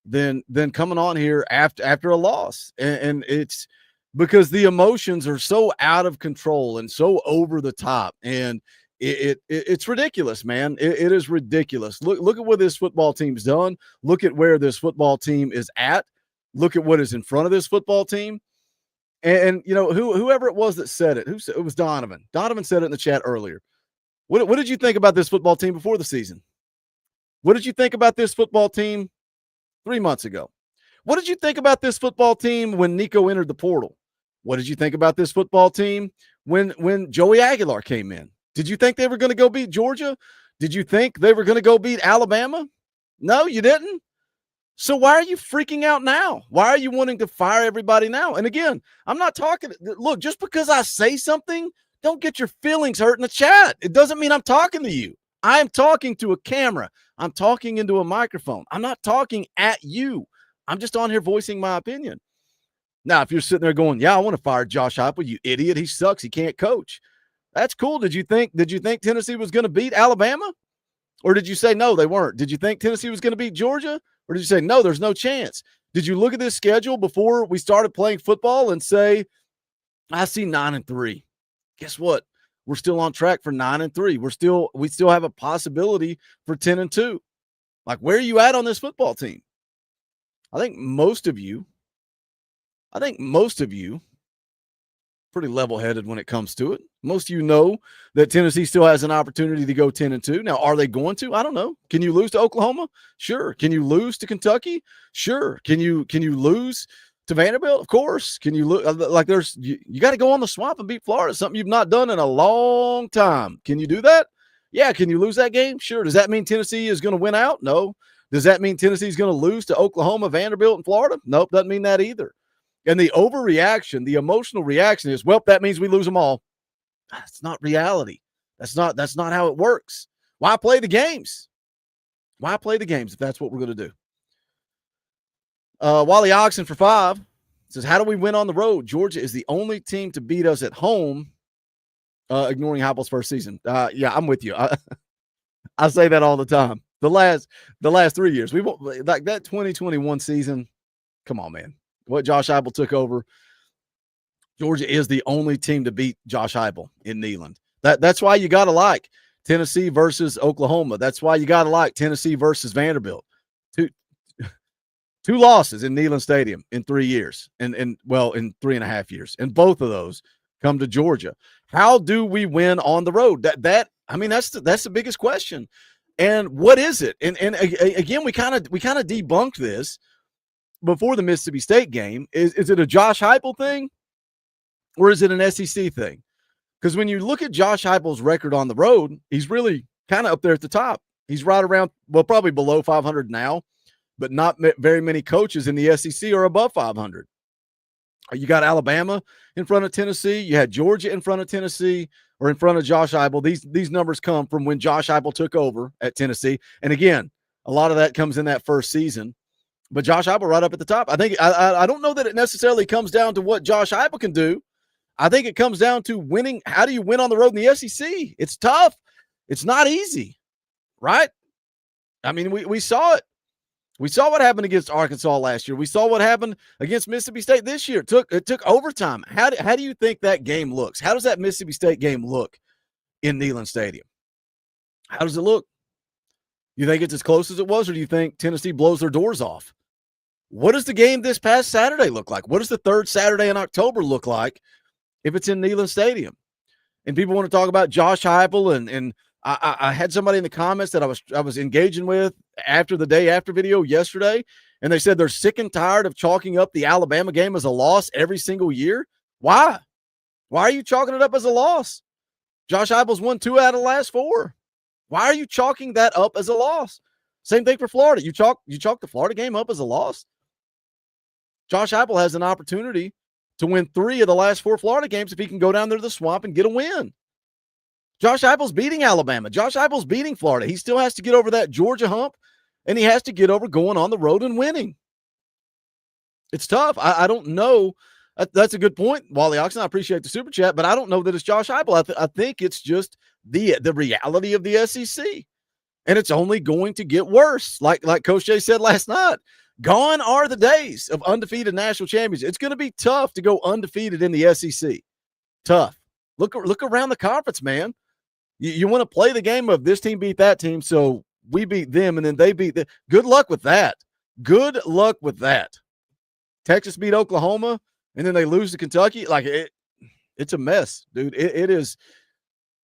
than coming on here after a loss. And it's because the emotions are so out of control and so over the top. And it's ridiculous, man. It is ridiculous. Look at what this football team's done. Look at where this football team is at. Look at what is in front of this football team. And whoever it was that said it, it was Donovan. Donovan said it in the chat earlier. What did you think about this football team before the season? What did you think about this football team 3 months ago? What did you think about this football team when Nico entered the portal? What did you think about this football team when Joey Aguilar came in? Did you think they were going to go beat Georgia? Did you think they were going to go beat Alabama? No, you didn't. So why are you freaking out now? Why are you wanting to fire everybody now? And again, I'm not talking. Look, just because I say something, don't get your feelings hurt in the chat. It doesn't mean I'm talking to you. I am talking to a camera. I'm talking into a microphone. I'm not talking at you. I'm just on here voicing my opinion. Now, if you're sitting there going, yeah, I want to fire Josh Heupel, you idiot. He sucks. He can't coach. That's cool. Did you think Tennessee was going to beat Alabama? Or did you say, no, they weren't? Did you think Tennessee was going to beat Georgia? Or did you say, no, there's no chance? Did you look at this schedule before we started playing football and say, I see 9-3? Guess what? We're still on track for 9-3. We still have a possibility for 10-2. Like, where are you at on this football team? I think most of you pretty level-headed when it comes to it. Most of you know that Tennessee still has an opportunity to go 10-2. Now, are they going to? I don't know. Can you lose to Oklahoma? Sure. Can you lose to Kentucky? Sure. Can you lose to Vanderbilt? Of course. Can you lose? Like, you got to go on the swamp and beat Florida, something you've not done in a long time. Can you do that? Yeah. Can you lose that game? Sure. Does that mean Tennessee is going to win out? No. Does that mean Tennessee is going to lose to Oklahoma, Vanderbilt, and Florida? Nope. Doesn't mean that either. And the overreaction, the emotional reaction is, well, that means we lose them all. That's not reality. That's not how it works. Why play the games? Why play the games if that's what we're going to do? Wally Oxen for 5 says, how do we win on the road? Georgia is the only team to beat us at home, ignoring Heupel's first season. Yeah, I'm with you. I say that all the time. The last 3 years, we won't, like that 2021 season. Come on, man. What Josh Heupel took over, Georgia is the only team to beat Josh Heupel in Neyland. That's why you got to like Tennessee versus Oklahoma. That's why you got to like Tennessee versus Vanderbilt. Two losses in Neyland Stadium in 3 years, and in 3.5 years, and both of those come to Georgia. How do we win on the road? That's the biggest question. And what is it? And again, we kind of debunked this before the Mississippi State game. Is it a Josh Heupel thing, or is it an SEC thing? Because when you look at Josh Heupel's record on the road, he's really kind of up there at the top. He's right around, probably below 500 now, but not very many coaches in the SEC are above 500. You got Alabama in front of Tennessee. You had Georgia in front of Tennessee, or in front of Josh Heupel. These numbers come from when Josh Heupel took over at Tennessee. And again, a lot of that comes in that first season. But Josh Heupel right up at the top. I think I don't know that it necessarily comes down to what Josh Heupel can do. I think it comes down to winning. How do you win on the road in the SEC? It's tough. It's not easy, right? I mean, we saw it. We saw what happened against Arkansas last year. We saw what happened against Mississippi State this year. It took overtime. How do you think that game looks? How does that Mississippi State game look in Neyland Stadium. How does it look? You think it's as close as it was, or do you think Tennessee blows their doors off? What does the game this past Saturday look like? What does the third Saturday in October look like if it's in Neyland Stadium? And people want to talk about Josh Heupel, and I had somebody in the comments that I was engaging with after the day after video yesterday, and they said they're sick and tired of chalking up the Alabama game as a loss every single year. Why? Why are you chalking it up as a loss? Josh Heupel's won 2 out of the last 4. Why are you chalking that up as a loss? Same thing for Florida. You chalk the Florida game up as a loss. Josh Heupel has an opportunity to win 3 of the last 4 Florida games if he can go down there to the Swamp and get a win. Josh Heupel's beating Alabama. Josh Heupel's beating Florida. He still has to get over that Georgia hump, and he has to get over going on the road and winning. It's tough. I don't know. That's a good point, Wally Oxen. I appreciate the super chat, but I don't know that it's Josh Heupel. I think it's just the reality of the SEC, and it's only going to get worse. Like Coach Jay said last night, gone are the days of undefeated national champions. It's going to be tough to go undefeated in the SEC. Tough. Look around the conference, man. You want to play the game of this team beat that team, so we beat them, and then they beat them. Good luck with that. Good luck with that. Texas beat Oklahoma, and then they lose to Kentucky. It's a mess, dude. It is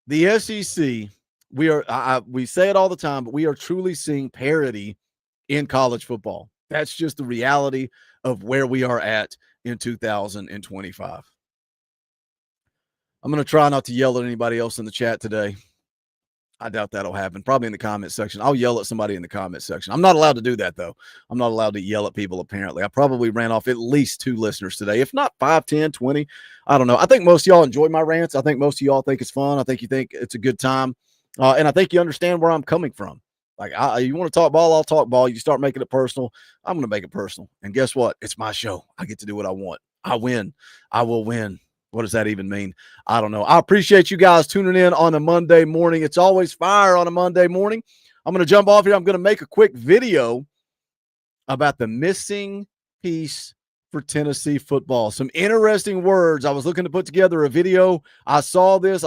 the SEC. We say it all the time, but we are truly seeing parity in college football. That's just the reality of where we are at in 2025. I'm going to try not to yell at anybody else in the chat today. I doubt that'll happen. Probably in the comment section. I'll yell at somebody in the comment section. I'm not allowed to do that, though. I'm not allowed to yell at people, apparently. I probably ran off at least 2 listeners today, if not 5, 10, 20. I don't know. I think most of y'all enjoy my rants. I think most of y'all think it's fun. I think you think it's a good time. And I think you understand where I'm coming from. You want to talk ball, I'll talk ball. You start making it personal, I'm going to make it personal. And guess what? It's my show. I get to do what I want. I win. I will win. What does that even mean? I don't know. I appreciate you guys tuning in on a Monday morning. It's always fire on a Monday morning. I'm going to jump off here. I'm going to make a quick video about the missing piece for Tennessee football. Some interesting words. I was looking to put together a video. I saw this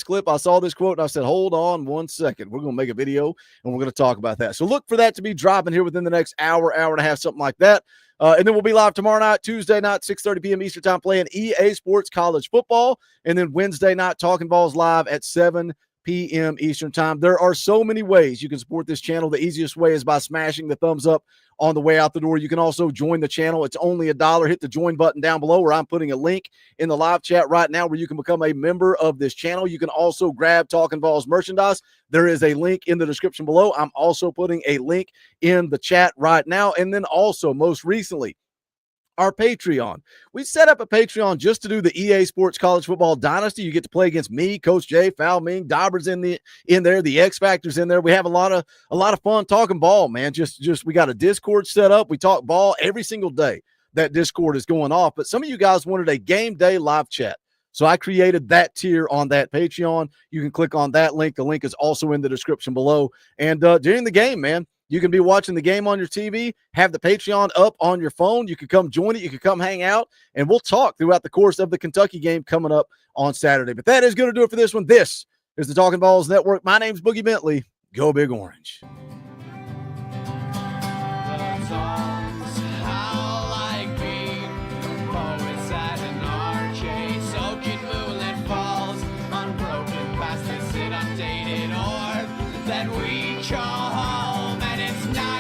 clip. I saw this quote, and I said, hold on one second. We're going to make a video, and we're going to talk about that. So look for that to be dropping here within the next hour and a half, something like that. And then we'll be live tomorrow night, Tuesday night, 6:30 p.m. Eastern time, playing EA Sports College Football. And then Wednesday night, Talkin VAWLS live at 7 p.m. Eastern time. There are so many ways you can support this channel. The easiest way is by smashing the thumbs up on the way out the door. You can also join the channel. It's only $1. Hit the join button down below, where I'm putting a link in the live chat right now where you can become a member of this channel. You can also grab Talkin VAWLS merchandise. There is a link in the description below. I'm also putting a link in the chat right now. And then also, most recently, our Patreon. We set up a Patreon just to do the EA Sports College Football Dynasty. You get to play against me, Coach Jay, Foul Ming, Dauber's in there, the X Factor's in there. We have a lot of fun talking ball, man. Just we got a Discord set up. We talk ball every single day. That Discord is going off. But some of you guys wanted a game day live chat. So I created that tier on that Patreon. You can click on that link. The link is also in the description below. And during the game, man, you can be watching the game on your TV, have the Patreon up on your phone. You can come join it. You can come hang out, and we'll talk throughout the course of the Kentucky game coming up on Saturday. But that is going to do it for this one. This is the Talkin VAWLS Network. My name's Boogie Bentley. Go Big Orange. That we call home, and it's not